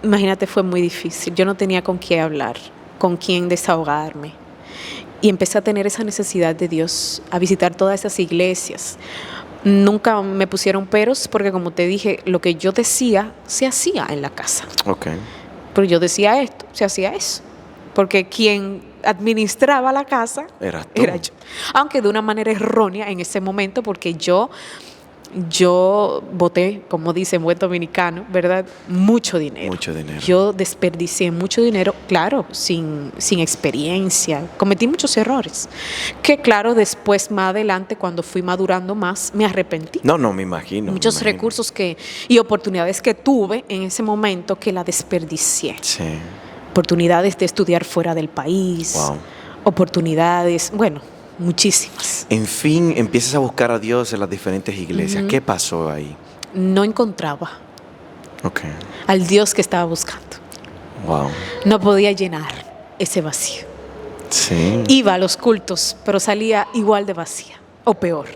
imagínate, fue muy difícil. Yo no tenía con quién hablar, con quién desahogarme. Y empecé a tener esa necesidad de Dios, a visitar todas esas iglesias. Nunca me pusieron peros porque, como te dije, lo que yo decía se hacía en la casa. Pero yo decía esto, se hacía eso. Porque quien administraba la casa era yo. Aunque de una manera errónea en ese momento, porque yo boté, como dicen buen dominicano, ¿verdad? Mucho dinero. Yo desperdicié mucho dinero, claro, sin experiencia. Cometí muchos errores. Que claro, después, más adelante, cuando fui madurando más, me arrepentí. No, me imagino. Muchos recursos y oportunidades que tuve en ese momento que la desperdicié. Sí. Oportunidades de estudiar fuera del país. Wow. Oportunidades, bueno, muchísimas. En fin, empiezas a buscar a Dios en las diferentes iglesias. ¿Qué pasó ahí? No encontraba al Dios que estaba buscando. Wow. No podía llenar ese vacío. Sí. Iba a los cultos, pero salía igual de vacía, o peor.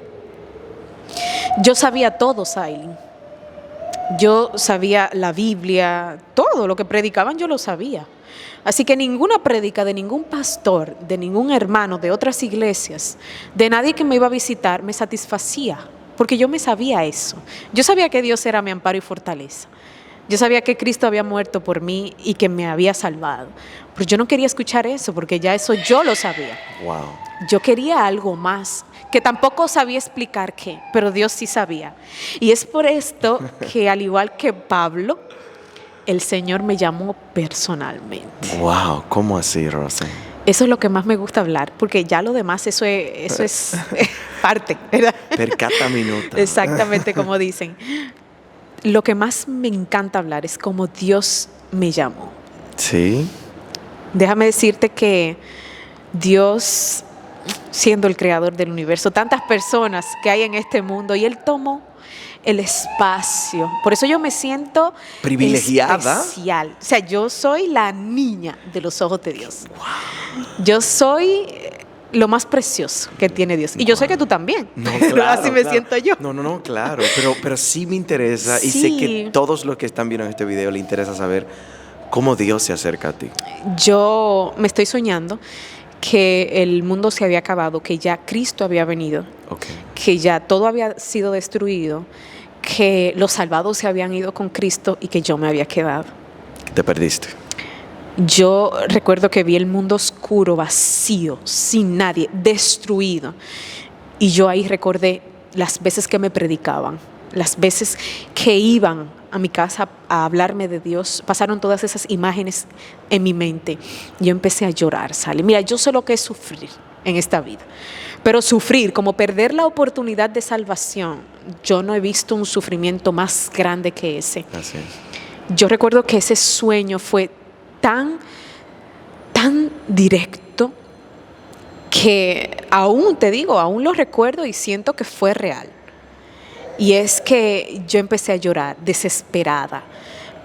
Yo sabía todo, Sailin. Yo sabía la Biblia, todo lo que predicaban yo lo sabía. Así que ninguna prédica de ningún pastor, de ningún hermano de otras iglesias, de nadie que me iba a visitar, me satisfacía, porque yo me sabía eso. Yo sabía que Dios era mi amparo y fortaleza. Yo sabía que Cristo había muerto por mí y que me había salvado. Pero yo no quería escuchar eso, porque ya eso yo lo sabía. Wow. Yo quería algo más, que tampoco sabía explicar qué, pero Dios sí sabía. Y es por esto que, al igual que Pablo, el Señor me llamó personalmente. Wow, ¿cómo así, Rosa? Eso es lo que más me gusta hablar, porque ya lo demás, eso es parte, ¿verdad? Per cata minuta. Exactamente como dicen. Lo que más me encanta hablar es cómo Dios me llamó. Sí. Déjame decirte que Dios, siendo el creador del universo, tantas personas que hay en este mundo, y Él tomó el espacio. Por eso yo me siento privilegiada. Especial. O sea, yo soy la niña de los ojos de Dios. Wow. Yo soy lo más precioso que tiene Dios. Y yo sé que tú también. No, claro, así me siento yo. No, claro. Pero sí me interesa, y sé que todos los que están viendo este video les interesa saber cómo Dios se acerca a ti. Yo me estoy soñando que el mundo se había acabado, que ya Cristo había venido, que ya todo había sido destruido, que los salvados se habían ido con Cristo y que yo me había quedado. Te perdiste. Yo recuerdo que vi el mundo oscuro, vacío, sin nadie, destruido. Y yo ahí recordé las veces que me predicaban, las veces que iban a mi casa a hablarme de Dios. Pasaron todas esas imágenes en mi mente. Yo empecé a llorar, Sally. Mira, yo sé lo que es sufrir en esta vida. Pero sufrir, como perder la oportunidad de salvación, yo no he visto un sufrimiento más grande que ese. Así es. Yo recuerdo que ese sueño fue tan directo que aún lo recuerdo y siento que fue real. Y es que yo empecé a llorar desesperada,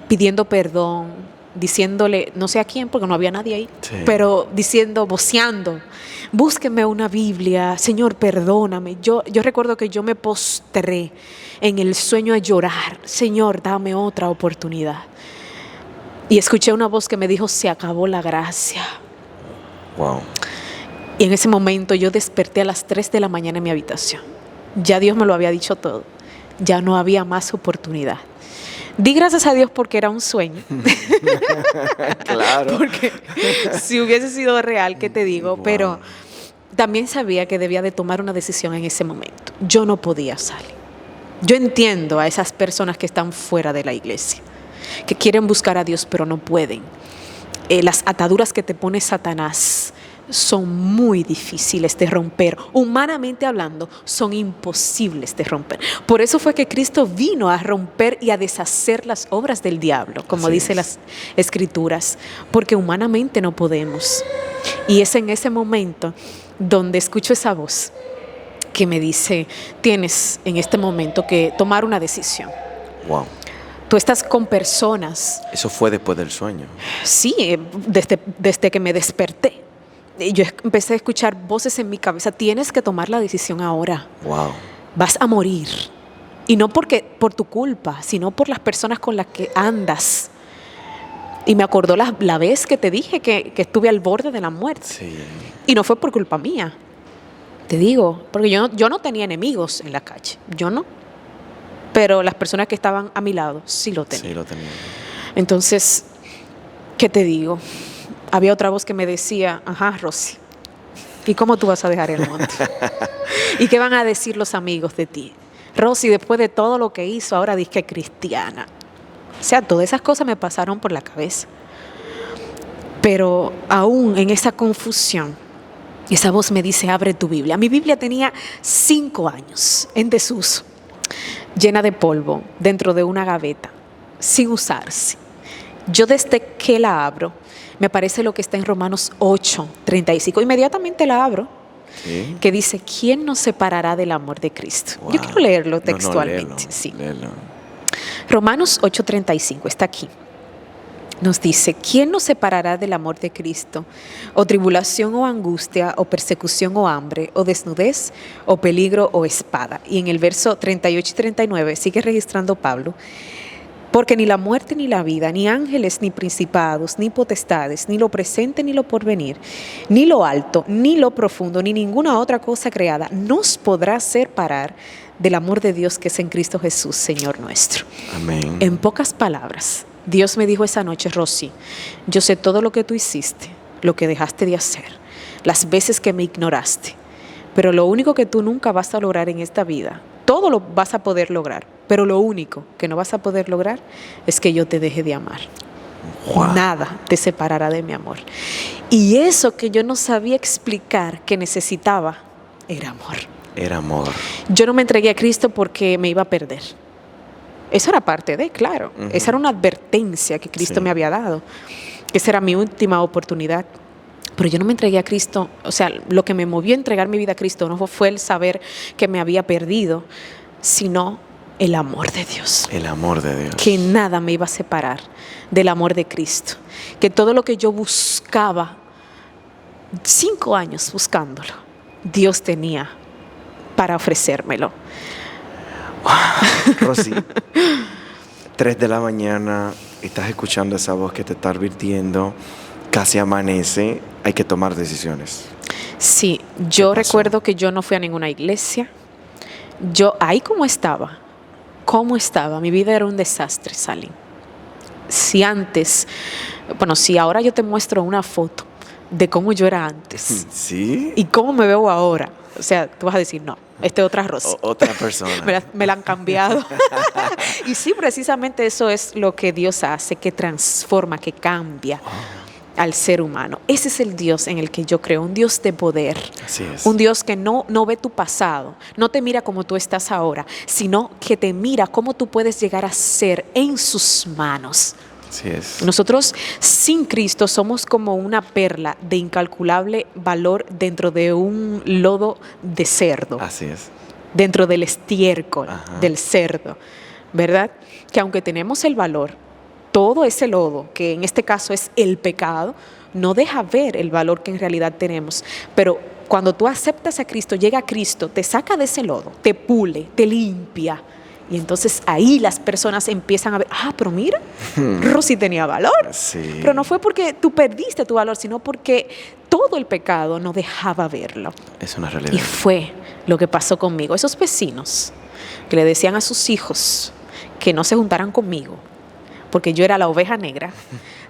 pidiendo perdón, diciéndole, no sé a quién porque no había nadie ahí, Sí. pero voceando, búsqueme una Biblia, Señor, perdóname. Yo recuerdo que yo me postré en el sueño a llorar, Señor, dame otra oportunidad. Y escuché una voz que me dijo, se acabó la gracia. Wow. Y en ese momento yo desperté a las 3 de la mañana en mi habitación. Ya Dios me lo había dicho todo. Ya no había más oportunidad. Di gracias a Dios porque era un sueño. Claro. Porque si hubiese sido real, ¿qué te digo? Wow. Pero también sabía que debía de tomar una decisión en ese momento. Yo no podía salir. Yo entiendo a esas personas que están fuera de la iglesia, que quieren buscar a Dios pero no pueden. Las ataduras que te pone Satanás son muy difíciles de romper. Humanamente hablando, son imposibles de romper. Por eso fue que Cristo vino a romper y a deshacer las obras del diablo, como Así dice es. las Escrituras, porque humanamente no podemos. Y es en ese momento donde escucho esa voz que me dice, tienes en este momento que tomar una decisión. Wow. Tú estás con personas. Eso fue después del sueño. Sí, desde que me desperté. Yo empecé a escuchar voces en mi cabeza, tienes que tomar la decisión ahora, Wow. vas a morir. Y no por tu culpa, sino por las personas con las que andas. Y me acordó la vez que te dije que estuve al borde de la muerte. Sí. Y no fue por culpa mía, te digo, porque yo no tenía enemigos en la calle, yo no. Pero las personas que estaban a mi lado sí lo tenían. Sí, lo tenía. Entonces, ¿qué te digo? Había otra voz que me decía, ajá, Rosy, ¿y cómo tú vas a dejar el mundo? ¿Y qué van a decir los amigos de ti? Rosy, después de todo lo que hizo, ahora dice que es cristiana. O sea, todas esas cosas me pasaron por la cabeza. Pero aún en esa confusión, esa voz me dice, abre tu Biblia. Mi Biblia tenía 5 años en desuso, llena de polvo, dentro de una gaveta, sin usarse. Yo desde que la abro, me aparece lo que está en Romanos 8:35. Inmediatamente la abro, Sí. que dice, ¿quién nos separará del amor de Cristo? Wow. Yo quiero leerlo No, textualmente. léelo, Sí. léelo. Romanos 8:35 está aquí. Nos dice, ¿quién nos separará del amor de Cristo? O tribulación o angustia, o persecución o hambre, o desnudez, o peligro o espada. Y en el verso 38 y 39 sigue registrando Pablo, porque ni la muerte ni la vida, ni ángeles, ni principados, ni potestades, ni lo presente, ni lo porvenir, ni lo alto, ni lo profundo, ni ninguna otra cosa creada, nos podrá separar del amor de Dios que es en Cristo Jesús, Señor nuestro. Amén. En pocas palabras, Dios me dijo esa noche, Rosy, yo sé todo lo que tú hiciste, lo que dejaste de hacer, las veces que me ignoraste, pero lo único que tú nunca vas a lograr en esta vida, todo lo vas a poder lograr, pero lo único que no vas a poder lograr es que yo te deje de amar. Wow. Nada te separará de mi amor. Y eso que yo no sabía explicar que necesitaba era amor. Era amor. Yo no me entregué a Cristo porque me iba a perder. Eso era parte de, claro. Ujú. Esa era una advertencia que Cristo Sí. me había dado. Esa era mi última oportunidad. Pero yo no me entregué a Cristo. O sea, lo que me movió a entregar mi vida a Cristo no fue el saber que me había perdido, sino el amor de Dios. El amor de Dios. Que nada me iba a separar del amor de Cristo. Que todo lo que yo buscaba, 5 años buscándolo, Dios tenía para ofrecérmelo. Rosy, 3 de la mañana, estás escuchando esa voz que te está advirtiendo, casi amanece, hay que tomar decisiones. Sí, yo ¿Qué pasó? recuerdo que yo no fui a ninguna iglesia. Yo ahí ¿cómo estaba? Mi vida era un desastre, Salim. si antes, bueno, si ahora yo te muestro una foto de cómo yo era antes ¿Sí? y cómo me veo ahora, o sea, tú vas a decir, no, esta es otra Rosy. Otra persona. Me la han cambiado. Y sí, precisamente eso es lo que Dios hace, que transforma, que cambia al ser humano. Ese es el Dios en el que yo creo, un Dios de poder. Así es. Un Dios que no ve tu pasado, no te mira como tú estás ahora, sino que te mira cómo tú puedes llegar a ser en sus manos. Así es. Nosotros sin Cristo somos como una perla de incalculable valor dentro de un lodo de cerdo, Así es. dentro del estiércol Ajá. del cerdo, ¿verdad? Que aunque tenemos el valor, todo ese lodo, que en este caso es el pecado, no deja ver el valor que en realidad tenemos. Pero cuando tú aceptas a Cristo, llega a Cristo, te saca de ese lodo, te pule, te limpia. Y entonces ahí las personas empiezan a ver, pero mira, Rosy tenía valor. Sí. Pero no fue porque tú perdiste tu valor, sino porque todo el pecado no dejaba verlo. Es una realidad. Y fue lo que pasó conmigo. Esos vecinos que le decían a sus hijos que no se juntaran conmigo, porque yo era la oveja negra,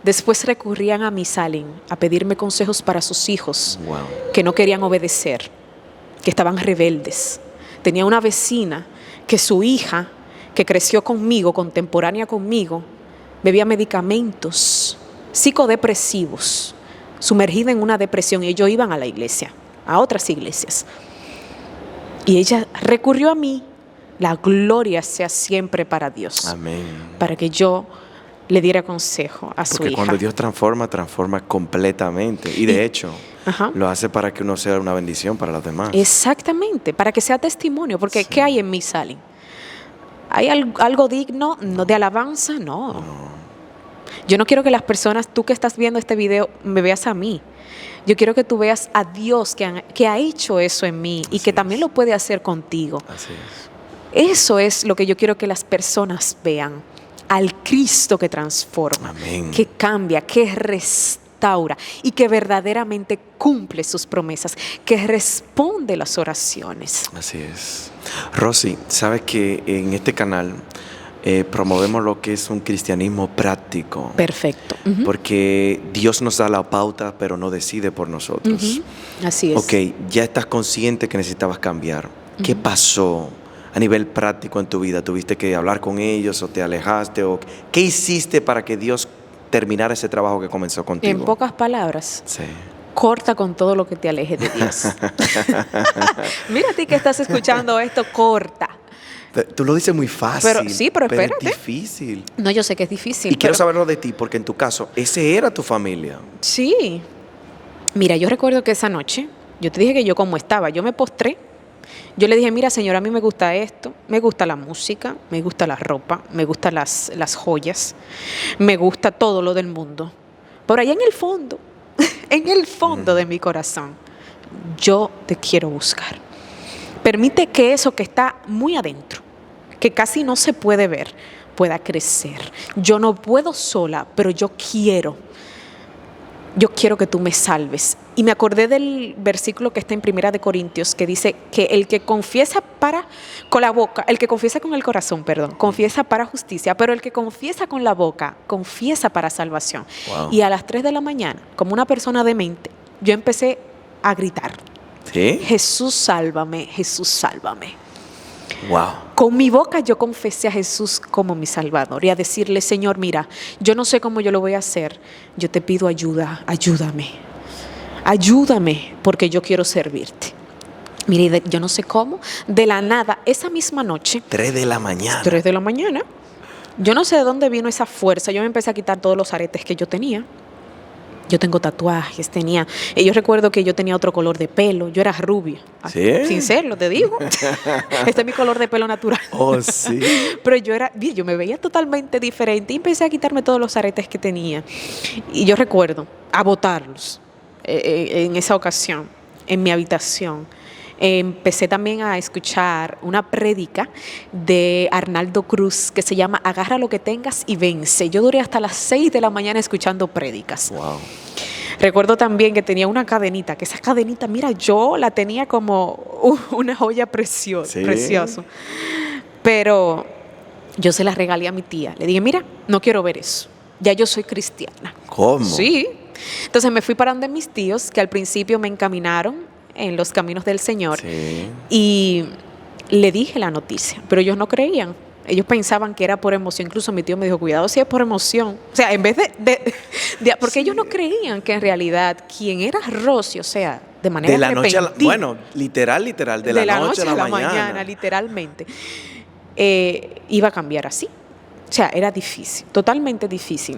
después recurrían a mí, Salin, a pedirme consejos para sus hijos, Wow. que no querían obedecer, que estaban rebeldes. Tenía una vecina que su hija, que creció conmigo, contemporánea conmigo, bebía medicamentos psicodepresivos, sumergida en una depresión, y ellos iban a la iglesia, a otras iglesias. Y ella recurrió a mí. La gloria sea siempre para Dios. Amén. Para que yo le diera consejo a su Porque hija. cuando Dios transforma, transforma completamente. Y de hecho, Ajá. lo hace para que uno sea una bendición para los demás. Exactamente, para que sea testimonio. Porque Sí. ¿qué hay en mí, Salin? ¿Hay algo digno no de alabanza? No. Yo no quiero que las personas, tú que estás viendo este video, me veas a mí. Yo quiero que tú veas a Dios que ha hecho eso en mí y Así que también es. lo puede hacer contigo. Así es. Eso es lo que yo quiero que las personas vean. Al Cristo que transforma, Amén. que cambia, que restaura y que verdaderamente cumple sus promesas, que responde las oraciones. Así es. Rosy, sabes que en este canal promovemos lo que es un cristianismo práctico. Perfecto. Porque Dios nos da la pauta, pero no decide por nosotros. Así es. Ok, ya estás consciente que necesitabas cambiar. ¿Qué pasó a nivel práctico en tu vida? ¿Tuviste que hablar con ellos o te alejaste? ¿O qué hiciste para que Dios terminara ese trabajo que comenzó contigo? En pocas palabras, Sí. corta con todo lo que te aleje de Dios. Mira a ti que estás escuchando esto, corta. Tú lo dices muy fácil. Pero sí, pero espérate. es difícil. No, yo sé que es difícil. Y quiero pero- saberlo de ti, porque en tu caso, ese era tu familia. Sí. Mira, yo recuerdo que esa noche, yo te dije que yo como estaba, yo me postré. Yo le dije, mira, Señor, a mí me gusta esto, me gusta la música, me gusta la ropa, me gustan las joyas, me gusta todo lo del mundo. Por allá en el fondo, en el fondo de mi corazón, yo te quiero buscar. Permite que eso que está muy adentro, que casi no se puede ver, pueda crecer. Yo no puedo sola, pero yo quiero que tú me salves. Y me acordé del versículo que está en 1 de Corintios, que dice que el que confiesa con la boca, el que confiesa con el corazón, confiesa para justicia, pero el que confiesa con la boca, confiesa para salvación. Wow. Y a las 3 de la mañana, como una persona demente, yo empecé a gritar, ¿Sí? Jesús, sálvame, Jesús, sálvame. Wow. Con mi boca yo confesé a Jesús como mi Salvador y a decirle, Señor, mira, yo no sé cómo yo lo voy a hacer, yo te pido ayuda, ayúdame, porque yo quiero servirte. Mire, yo no sé cómo, de la nada, esa misma noche, 3 de la mañana. 3 de la mañana, yo no sé de dónde vino esa fuerza, yo me empecé a quitar todos los aretes que yo tenía. Yo tengo tatuajes, yo recuerdo que yo tenía otro color de pelo, yo era rubia. ¿Sí? Sincero, te digo. Este es mi color de pelo natural. Oh, sí. Pero yo me veía totalmente diferente y empecé a quitarme todos los aretes que tenía. Y yo recuerdo a botarlos en esa ocasión, en mi habitación. Empecé también a escuchar una prédica de Arnaldo Cruz que se llama Agarra lo que tengas y vence. Yo duré hasta las 6 de la mañana escuchando prédicas. Wow. Recuerdo también que tenía una cadenita, que esa cadenita, mira, yo la tenía como una joya preciosa, ¿Sí? precioso. Pero yo se la regalé a mi tía. Le dije, mira, no quiero ver eso. ya yo soy cristiana. ¿Cómo? Sí. Entonces me fui para donde mis tíos, que al principio me encaminaron en los caminos del Señor. Sí. Y le dije la noticia, pero ellos no creían. Ellos pensaban que era por emoción. Incluso mi tío me dijo, cuidado si es por emoción. O sea, en vez porque Sí. ellos no creían que en realidad quien era Rosy, o sea, de manera De la noche a la, repentina, bueno, literal, de la noche a la mañana. literalmente, iba a cambiar así. O sea, era difícil, totalmente difícil.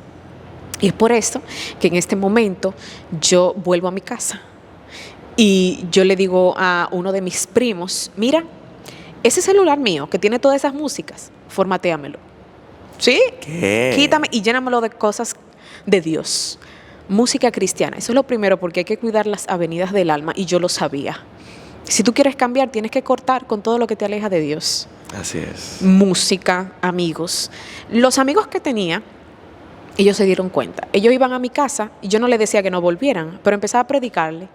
Y es por eso que en este momento yo vuelvo a mi casa y yo le digo a uno de mis primos, mira, ese celular mío que tiene todas esas músicas, formatéamelo. ¿Sí? ¿Qué? Quítame y llénamelo de cosas de Dios. Música cristiana. Eso es lo primero, porque hay que cuidar las avenidas del alma y yo lo sabía. Si tú quieres cambiar, tienes que cortar con todo lo que te aleja de Dios. Así es. Música, amigos. Los amigos que tenía, ellos se dieron cuenta. Ellos iban a mi casa y yo no les decía que no volvieran, pero empezaba a predicarle.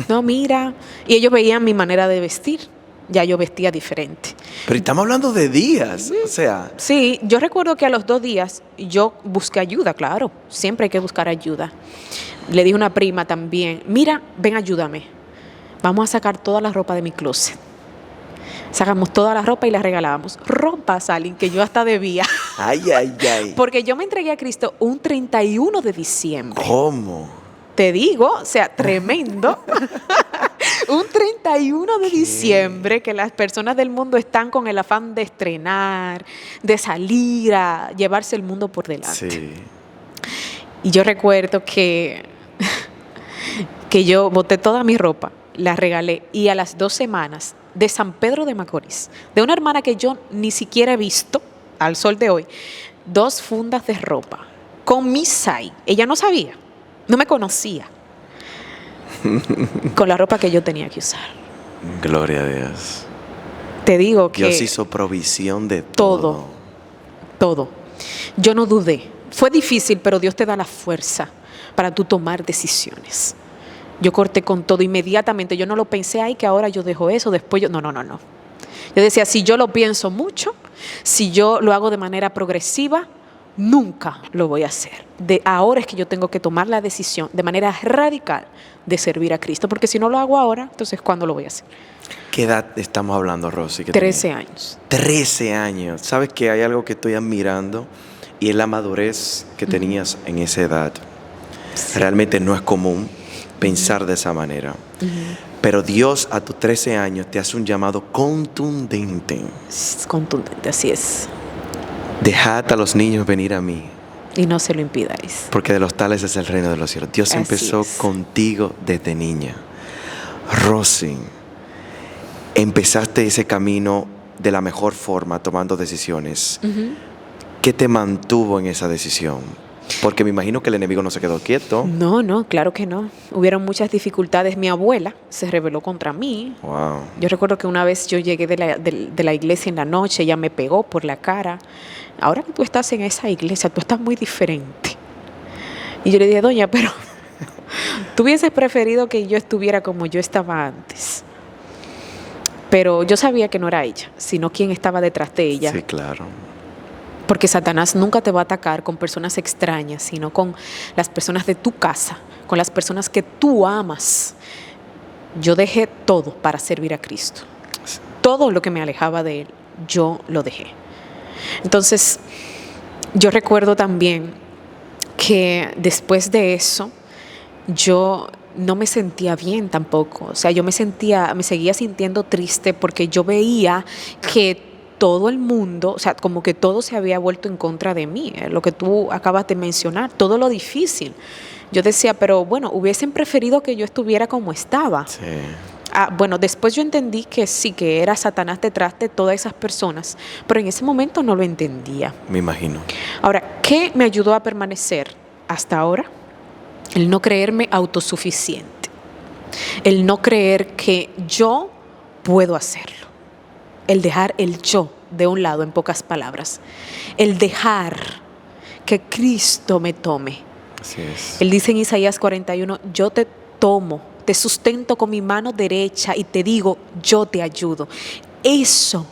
No, mira. Y ellos veían mi manera de vestir. Ya yo vestía diferente. Pero estamos hablando de días, o sea. Sí, yo recuerdo que a los 2 días yo busqué ayuda, claro. Siempre hay que buscar ayuda. Le dije a una prima también, mira, ven, ayúdame. Vamos a sacar toda la ropa de mi closet. Sacamos toda la ropa y la regalábamos. Ropa, Salin, que yo hasta debía. Ay, ay, ay. Porque yo me entregué a Cristo un 31 de diciembre. ¿Cómo? Te digo, o sea, tremendo. Un 31 de diciembre que las personas del mundo están con el afán de estrenar, de salir a llevarse el mundo por delante. Sí. Y yo recuerdo que yo boté toda mi ropa, la regalé y a las 2 semanas de San Pedro de Macorís, de una hermana que yo ni siquiera he visto al sol de hoy, 2 fundas de ropa con mi SAI. Ella no sabía, no me conocía, con la ropa que yo tenía que usar. Gloria a Dios. Te digo que Dios hizo provisión de todo. todo. Yo no dudé. Fue difícil, pero Dios te da la fuerza para tú tomar decisiones. Yo corté con todo inmediatamente. Yo no lo pensé, ay, que ahora yo dejo eso, después yo... No. Yo decía, si yo lo pienso mucho, si yo lo hago de manera progresiva, nunca lo voy a hacer. Ahora es que yo tengo que tomar la decisión de manera radical de servir a Cristo, porque si no lo hago ahora, entonces ¿cuándo lo voy a hacer? ¿Qué edad estamos hablando, Rosy? 13 años. 13 años. ¿Sabes que hay algo que estoy admirando? Y es la madurez que tenías en esa edad. Sí. Realmente no es común pensar de esa manera. Pero Dios a tus 13 años te hace un llamado contundente. Es contundente, así es. Dejad a los niños venir a mí, Y no se lo impidáis. porque de los tales es el reino de los cielos. Dios Así empezó es. contigo desde niña. Rosy, empezaste ese camino de la mejor forma, tomando decisiones. ¿Qué te mantuvo en esa decisión? Porque me imagino que el enemigo no se quedó quieto. No, claro que no. Hubieron muchas dificultades. Mi abuela se rebeló contra mí. Wow. Yo recuerdo que una vez yo llegué de la iglesia en la noche, ella me pegó por la cara. Ahora que tú estás en esa iglesia, tú estás muy diferente. Y yo le dije, doña, pero tú hubieses preferido que yo estuviera como yo estaba antes. Pero yo sabía que no era ella, sino quién estaba detrás de ella. Sí, claro. Porque Satanás nunca te va a atacar con personas extrañas, sino con las personas de tu casa, con las personas que tú amas. Yo dejé todo para servir a Cristo. Todo lo que me alejaba de Él, yo lo dejé. Entonces, yo recuerdo también que después de eso, yo no me sentía bien tampoco. O sea, yo me seguía sintiendo triste porque yo veía que todo el mundo, o sea, como que todo se había vuelto en contra de mí, lo que tú acabas de mencionar, todo lo difícil. Yo decía, pero bueno, hubiesen preferido que yo estuviera como estaba. Sí. Bueno, después yo entendí que sí, que era Satanás detrás de todas esas personas, pero en ese momento no lo entendía. Me imagino. Ahora, ¿qué me ayudó a permanecer hasta ahora? El no creerme autosuficiente, el no creer que yo puedo hacerlo. El dejar el yo de un lado, en pocas palabras. El dejar que Cristo me tome. Así es. Él dice en Isaías 41, yo te tomo, te sustento con mi mano derecha y te digo, yo te ayudo. Eso,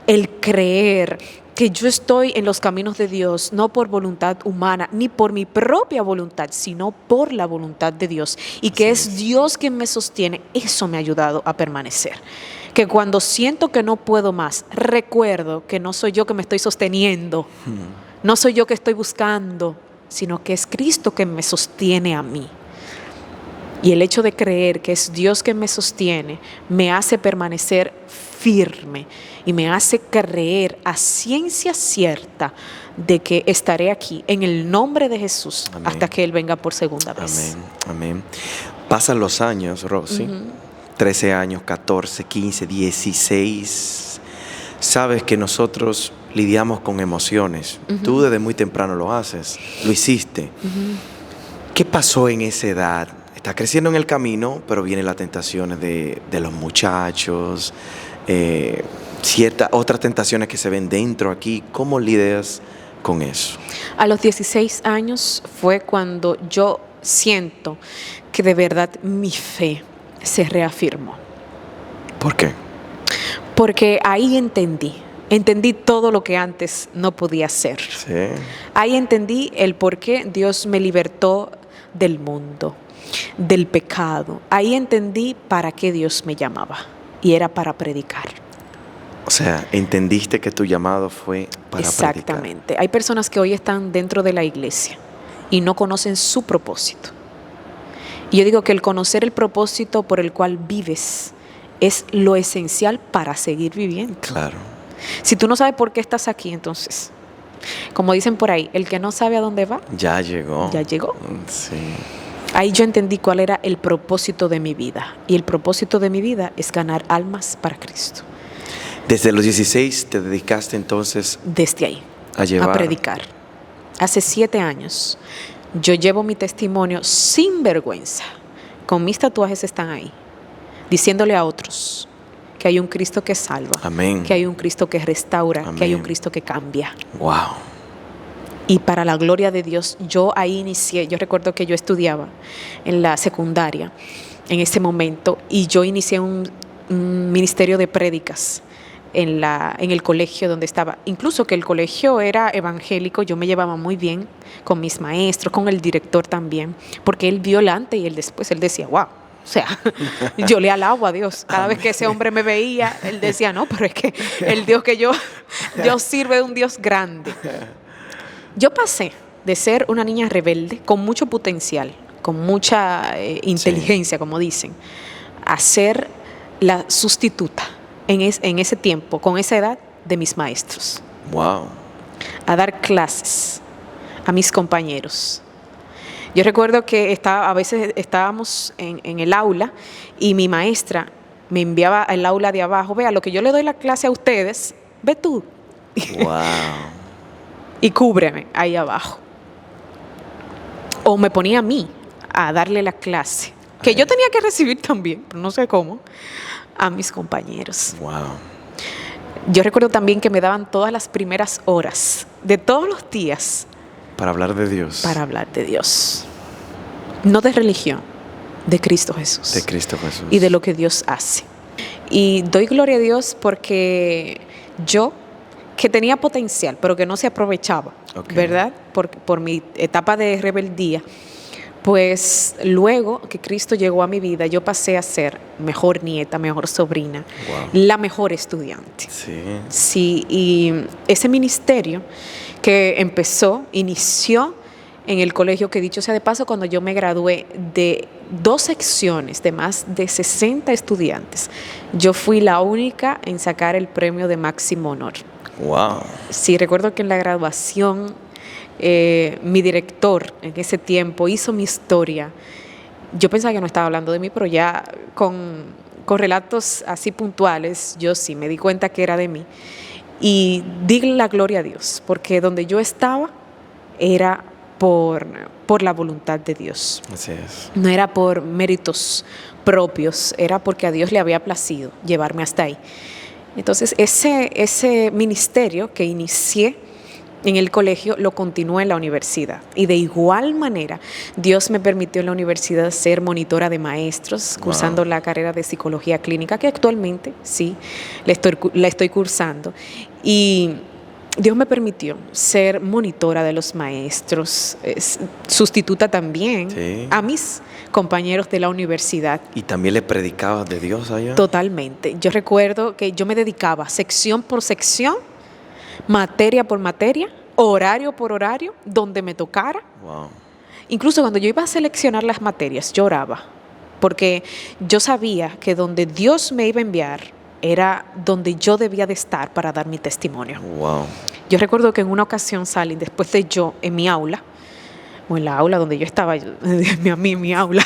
el creer que yo estoy en los caminos de Dios, no por voluntad humana, ni por mi propia voluntad, sino por la voluntad de Dios, y que es Dios quien me sostiene, eso me ha ayudado a permanecer. Que cuando siento que no puedo más, recuerdo que no soy yo que me estoy sosteniendo, no soy yo que estoy buscando, sino que es Cristo que me sostiene a mí. Y el hecho de creer que es Dios que me sostiene me hace permanecer firme y me hace creer a ciencia cierta de que estaré aquí en el nombre de Jesús. Amén. Hasta que Él venga por segunda vez. Amén, amén. Pasan los años, Rosy, 13 años, 14, 15, 16. Sabes que nosotros lidiamos con emociones. Tú desde muy temprano lo haces, lo hiciste. ¿Qué pasó en esa edad? Estás creciendo en el camino, pero vienen las tentaciones de los muchachos, ciertas otras tentaciones que se ven dentro aquí. ¿Cómo lidias con eso? A los 16 años fue cuando yo siento que de verdad mi fe se reafirmó. ¿Por qué? Porque ahí entendí todo lo que antes no podía hacer. Sí. Ahí entendí el por qué Dios me libertó del mundo, del pecado. Ahí entendí para qué Dios me llamaba, y era para predicar. O sea, entendiste que tu llamado fue para predicar. Exactamente. Hay personas que hoy están dentro de la iglesia y no conocen su propósito. Y yo digo que el conocer el propósito por el cual vives es lo esencial para seguir viviendo. Claro. Si tú no sabes por qué estás aquí, entonces, como dicen por ahí, el que no sabe a dónde va, ya llegó. Ya llegó. Sí. Ahí yo entendí cuál era el propósito de mi vida. Y el propósito de mi vida es ganar almas para Cristo. Desde los 16 te dedicaste entonces desde ahí a predicar. Hace 7 años yo llevo mi testimonio sin vergüenza. Con mis tatuajes están ahí, diciéndole a otros que hay un Cristo que salva. Amén. Que hay un Cristo que restaura. Amén. Que hay un Cristo que cambia. Wow. Y para la gloria de Dios, yo ahí inicié. Yo recuerdo que yo estudiaba en la secundaria en ese momento, y yo inicié un ministerio de prédicas en el colegio donde estaba. Incluso que el colegio era evangélico, yo me llevaba muy bien con mis maestros, con el director también, porque él vio el antes y el después. Él decía, wow. O sea, yo le alabo a Dios. Cada vez que ese hombre me veía, él decía, no, pero es que el Dios que Dios sirve de un Dios grande. Yo pasé de ser una niña rebelde, con mucho potencial, con mucha inteligencia, como dicen, a ser la sustituta en ese tiempo, con esa edad, de mis maestros. Wow. A dar clases a mis compañeros. Yo recuerdo que a veces estábamos en el aula y mi maestra me enviaba al aula de abajo, vea, lo que yo le doy la clase a ustedes, ve tú. Wow. Y cúbreme ahí abajo. O me ponía a mí a darle la clase, que yo tenía que recibir también, pero no sé cómo, a mis compañeros. Wow. Yo recuerdo también que me daban todas las primeras horas de todos los días para hablar de Dios. Para hablar de Dios. No de religión, de Cristo Jesús. De Cristo Jesús. Y de lo que Dios hace. Y doy gloria a Dios porque yo, que tenía potencial, pero que no se aprovechaba, ¿verdad? Por mi etapa de rebeldía, pues luego que Cristo llegó a mi vida, yo pasé a ser mejor nieta, mejor sobrina, la mejor estudiante. Sí. Sí, y ese ministerio que inició en el colegio, que dicho sea de paso, cuando yo me gradué de 2 secciones de más de 60 estudiantes, yo fui la única en sacar el premio de máximo honor. Wow. Sí, recuerdo que en la graduación mi director en ese tiempo hizo mi historia. Yo pensaba que no estaba hablando de mí, pero ya con relatos así puntuales, yo sí me di cuenta que era de mí. Y di la gloria a Dios, porque donde yo estaba era por la voluntad de Dios. Así es. No era por méritos propios, era porque a Dios le había placido llevarme hasta ahí. Entonces, ese ministerio que inicié en el colegio lo continué en la universidad. Y de igual manera, Dios me permitió en la universidad ser monitora de maestros, cursando la carrera de psicología clínica, que actualmente sí la estoy cursando. Y Dios me permitió ser monitora de los maestros, sustituta también Sí. a mis compañeros de la universidad. ¿Y también le predicabas de Dios allá? Totalmente. Yo recuerdo que yo me dedicaba sección por sección, materia por materia, horario por horario, donde me tocara. Wow. Incluso cuando yo iba a seleccionar las materias, yo oraba, porque yo sabía que donde Dios me iba a enviar era donde yo debía de estar para dar mi testimonio. Wow. Yo recuerdo que en una ocasión Sally, después de yo en mi aula, o en la aula donde yo estaba, mi aula,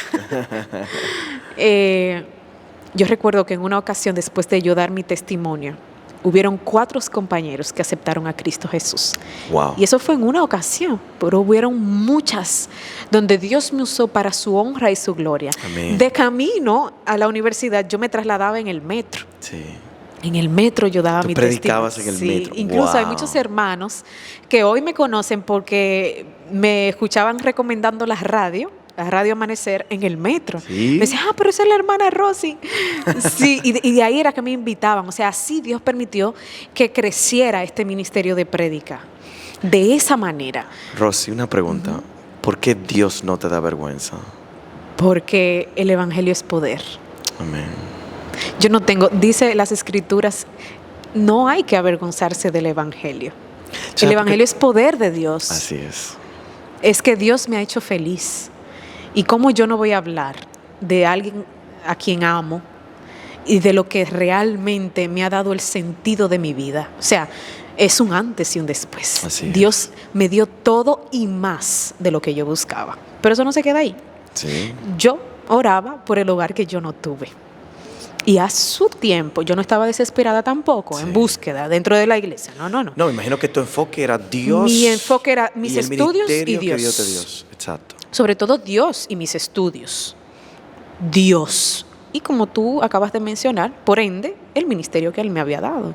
yo recuerdo que en una ocasión después de yo dar mi testimonio, hubieron 4 compañeros que aceptaron a Cristo Jesús. Wow. Y eso fue en una ocasión, pero hubieron muchas donde Dios me usó para su honra y su gloria. Amén. De camino a la universidad yo me trasladaba en el metro. Sí. En el metro yo daba Tú mi predicabas testimonio. en el Sí, metro. incluso hay Wow. muchos hermanos que hoy me conocen porque me escuchaban recomendando la radio Amanecer en el metro. ¿Sí? Me decían, pero esa es la hermana Rosy. Sí, y de ahí era que me invitaban. O sea, así Dios permitió que creciera este ministerio de prédica. De esa manera. Rosy, una pregunta. ¿Por qué Dios no te da vergüenza? Porque el evangelio es poder. Amén. Yo no tengo, dice las escrituras, no hay que avergonzarse del evangelio. El evangelio es poder de Dios. Así es. Es que Dios me ha hecho feliz. ¿Y cómo yo no voy a hablar de alguien a quien amo y de lo que realmente me ha dado el sentido de mi vida? O sea, es un antes y un después. Así es. Dios me dio todo y más de lo que yo buscaba. Pero eso no se queda ahí. Sí. Yo oraba por el hogar que yo no tuve. Y a su tiempo, yo no estaba desesperada tampoco, Sí. en búsqueda dentro de la iglesia. No. No, me imagino que tu enfoque era Dios. Mi enfoque era mis y el estudios y ministerio que Dios. Dios te dio. Exacto. Sobre todo Dios y mis estudios. Dios. Y como tú acabas de mencionar, por ende, el ministerio que Él me había dado,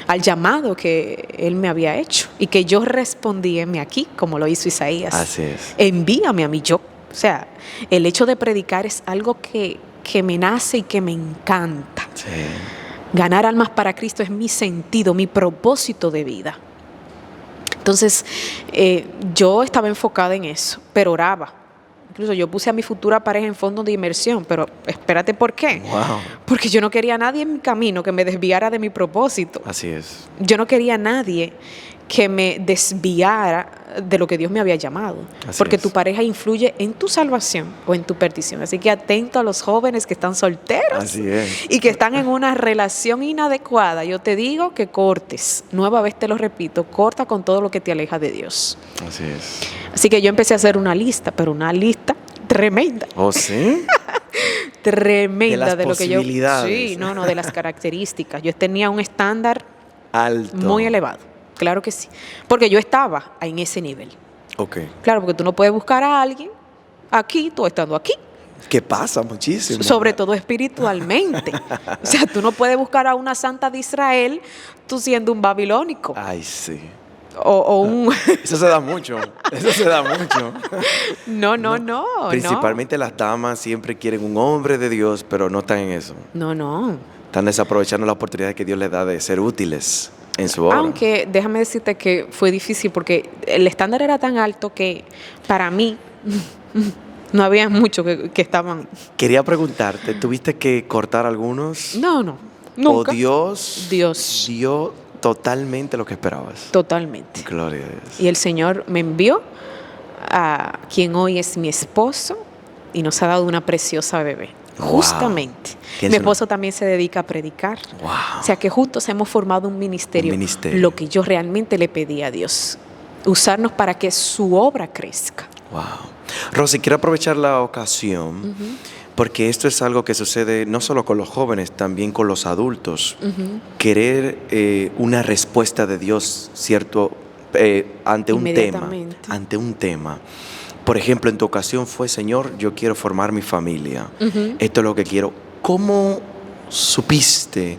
al llamado que Él me había hecho y que yo respondí, heme aquí, como lo hizo Isaías. Así es. Envíame a mí yo. O sea, el hecho de predicar es algo que me nace y que me encanta. Sí. Ganar almas para Cristo es mi sentido, mi propósito de vida. Entonces, yo estaba enfocada en eso, pero oraba. Incluso yo puse a mi futura pareja en fondo de inmersión, pero espérate, ¿por qué? Wow. Porque yo no quería a nadie en mi camino que me desviara de mi propósito. Así es. Yo no quería a nadie que me desviara de lo que Dios me había llamado. Así Porque es. tu pareja influye en tu salvación o en tu perdición. Así que atento a los jóvenes que están solteros Así es. y que están en una relación inadecuada. Yo te digo que cortes. Nueva vez te lo repito, corta con todo lo que te aleja de Dios. Así es. Así que yo empecé a hacer una lista, pero una lista tremenda. ¿Oh, sí? Tremenda De las lo que yo. posibilidades. Sí, no, de las características. Yo tenía un estándar Alto. muy elevado. Claro que sí. Porque yo estaba en ese nivel. Ok. Claro, porque tú no puedes buscar a alguien aquí, tú estando aquí. ¿Qué pasa? Muchísimo. Sobre todo espiritualmente. O sea, tú no puedes buscar a una santa de Israel tú siendo un babilónico. Ay, sí. O un... Eso se da mucho. Eso se da mucho. No. Principalmente las damas siempre quieren un hombre de Dios, pero no están en eso. No. Están desaprovechando la oportunidad que Dios les da de ser útiles en su obra. Aunque déjame decirte que fue difícil porque el estándar era tan alto que para mí no había muchos que estaban... Quería preguntarte, ¿tuviste que cortar algunos? No, nunca. ¿O Dios Dios. dio totalmente lo que esperabas? Totalmente. Gloria a Dios. Y el Señor me envió a quien hoy es mi esposo y nos ha dado una preciosa bebé. Wow. Justamente. ¿Quién Mi es su esposo también se dedica a predicar. Wow. O sea que juntos hemos formado un ministerio. Un ministerio. Lo que yo realmente le pedí a Dios. Usarnos para que su obra crezca. Wow. Rosy, quiero aprovechar la ocasión porque esto es algo que sucede no solo con los jóvenes, también con los adultos. Querer una respuesta de Dios, ¿cierto? Ante un tema. Inmediatamente. Ante un tema. Por ejemplo, en tu ocasión fue, Señor, yo quiero formar mi familia. Esto es lo que quiero. ¿Cómo supiste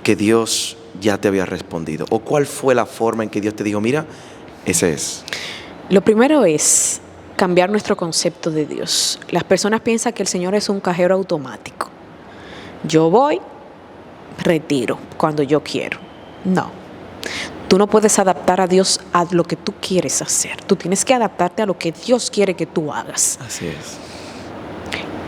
que Dios ya te había respondido? ¿O cuál fue la forma en que Dios te dijo, mira, ese es? Lo primero es cambiar nuestro concepto de Dios. Las personas piensan que el Señor es un cajero automático. Yo voy, retiro cuando yo quiero. No. Tú no puedes adaptar a Dios a lo que tú quieres hacer. Tú tienes que adaptarte a lo que Dios quiere que tú hagas. Así es.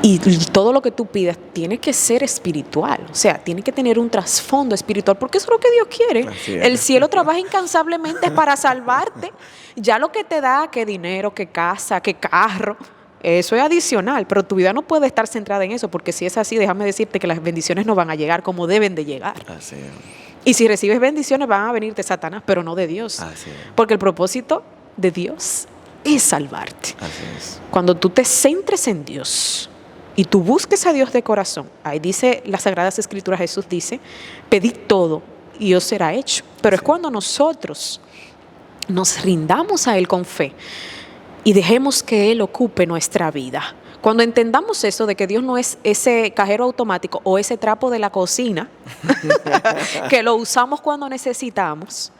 Y todo lo que tú pidas tiene que ser espiritual, o sea, tiene que tener un trasfondo espiritual, porque eso es lo que Dios quiere. Así es. El cielo trabaja incansablemente para salvarte. Ya lo que te da, que dinero, que casa, que carro, eso es adicional, pero tu vida no puede estar centrada en eso, porque si es así, déjame decirte que las bendiciones no van a llegar como deben de llegar. Así es. Y si recibes bendiciones van a venir de Satanás, pero no de Dios. Así es. Porque el propósito de Dios es salvarte. Así es. Cuando tú te centres en Dios y tú busques a Dios de corazón, ahí dice las Sagradas Escrituras, Jesús dice, pedid todo y os será hecho. Pero es cuando nosotros nos rindamos a Él con fe y dejemos que Él ocupe nuestra vida. Cuando entendamos eso de que Dios no es ese cajero automático o ese trapo de la cocina que lo usamos cuando necesitamos,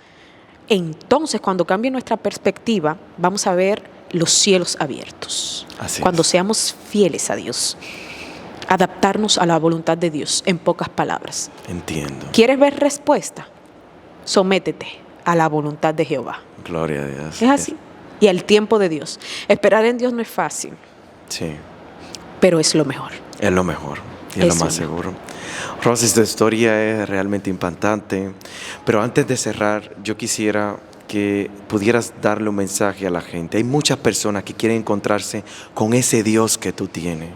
entonces cuando cambie nuestra perspectiva vamos a ver los cielos abiertos. Así Cuando es. seamos fieles a Dios, adaptarnos a la voluntad de Dios, en pocas palabras. Entiendo. ¿Quieres ver respuesta? Sométete a la voluntad de Jehová. Gloria a Dios. Es así. Y al tiempo de Dios. Esperar en Dios no es fácil, Sí, pero es lo mejor. es lo mejor y es lo Es más lo mejor. seguro. Rosy, tu historia es realmente impactante, pero antes de cerrar, yo quisiera que pudieras darle un mensaje a la gente. Hay muchas personas que quieren encontrarse con ese Dios que tú tienes,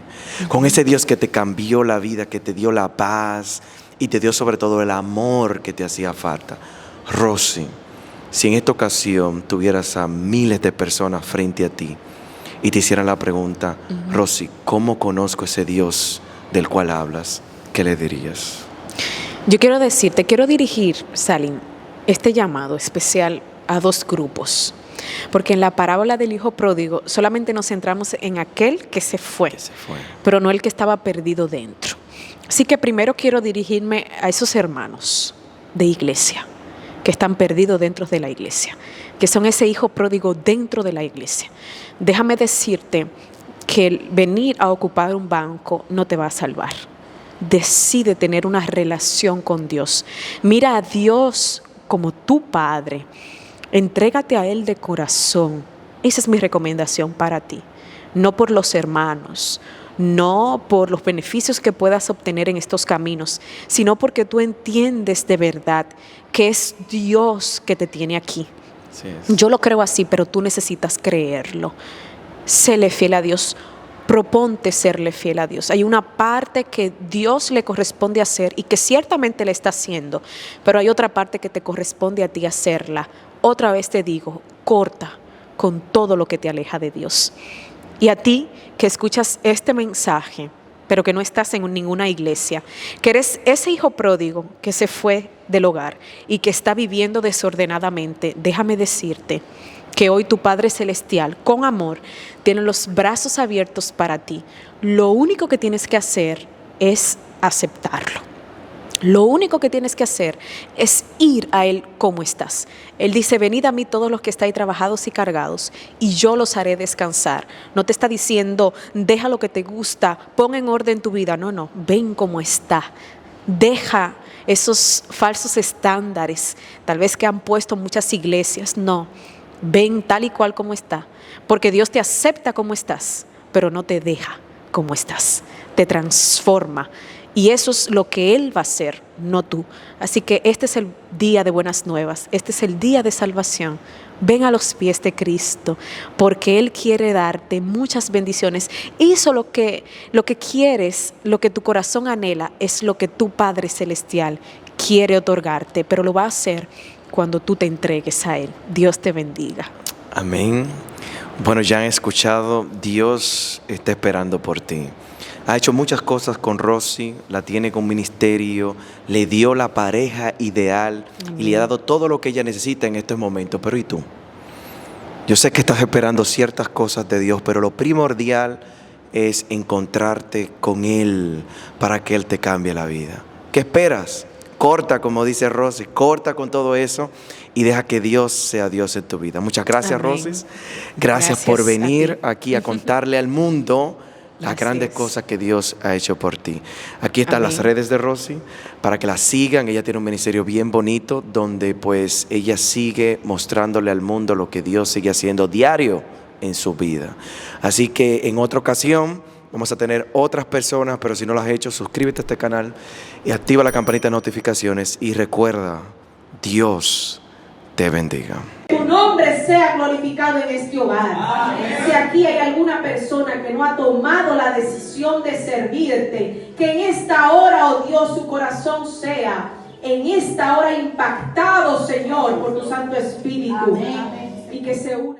con ese Dios que te cambió la vida, que te dio la paz y te dio sobre todo el amor que te hacía falta. Rosy, si en esta ocasión tuvieras a miles de personas frente a ti y te hicieran la pregunta, Rosy, ¿cómo conozco ese Dios del cual hablas? ¿Qué le dirías? Yo quiero decirte, quiero dirigir, Salim, este llamado especial a dos grupos. Porque en la parábola del hijo pródigo solamente nos centramos en aquel que se fue, pero no el que estaba perdido dentro. Así que primero quiero dirigirme a esos hermanos de iglesia que están perdidos dentro de la iglesia, que son ese hijo pródigo dentro de la iglesia. Déjame decirte que el venir a ocupar un banco no te va a salvar. Decide tener una relación con Dios. Mira a Dios como tu Padre. Entrégate a Él de corazón. Esa es mi recomendación para ti. No por los hermanos, no por los beneficios que puedas obtener en estos caminos, sino porque tú entiendes de verdad que es Dios que te tiene aquí. Sí es. Yo lo creo así, pero tú necesitas creerlo. Séle fiel a Dios. Proponte serle fiel a Dios. Hay una parte que Dios le corresponde hacer y que ciertamente le está haciendo, pero hay otra parte que te corresponde a ti hacerla. Otra vez te digo, corta con todo lo que te aleja de Dios. Y a ti que escuchas este mensaje, pero que no estás en ninguna iglesia, que eres ese hijo pródigo que se fue del hogar y que está viviendo desordenadamente, déjame decirte que hoy tu Padre Celestial, con amor, tiene los brazos abiertos para ti. Lo único que tienes que hacer es aceptarlo. Lo único que tienes que hacer es ir a Él como estás. Él dice, venid a mí todos los que estáis trabajados y cargados, y yo los haré descansar. No te está diciendo, deja lo que te gusta, pon en orden tu vida. No, ven como está. Deja esos falsos estándares, tal vez que han puesto muchas iglesias. No, ven tal y cual como está, porque Dios te acepta como estás, pero no te deja como estás. Te transforma. Y eso es lo que Él va a hacer, no tú. Así que este es el día de buenas nuevas, este es el día de salvación. Ven a los pies de Cristo, porque Él quiere darte muchas bendiciones. Hizo lo que quieres, lo que tu corazón anhela, es lo que tu Padre Celestial quiere otorgarte, pero lo va a hacer cuando tú te entregues a Él. Dios te bendiga. Amén. Bueno, ya han escuchado, Dios está esperando por ti. Ha hecho muchas cosas con Rosy, la tiene con ministerio, le dio la pareja ideal y le ha dado todo lo que ella necesita en estos momentos. Pero ¿y tú? Yo sé que estás esperando ciertas cosas de Dios, pero lo primordial es encontrarte con Él para que Él te cambie la vida. ¿Qué esperas? Corta, como dice Rosy, corta con todo eso y deja que Dios sea Dios en tu vida. Muchas gracias, Amén. Rosy. Gracias por Gracias a venir ti. aquí a contarle al mundo las Así grandes es. cosas que Dios ha hecho por ti. Aquí están Amén. las redes de Rosy para que la sigan. Ella tiene un ministerio bien bonito donde pues ella sigue mostrándole al mundo lo que Dios sigue haciendo diario en su vida. Así que en otra ocasión vamos a tener otras personas, pero si no lo has hecho, suscríbete a este canal y activa la campanita de notificaciones y recuerda, Dios te bendiga. Tu nombre sea glorificado en este hogar. Amén. Si aquí hay alguna persona que no ha tomado la decisión de servirte, que en esta hora, oh Dios, su corazón sea en esta hora impactado, Señor, por tu Santo Espíritu. Amén. Y que se una.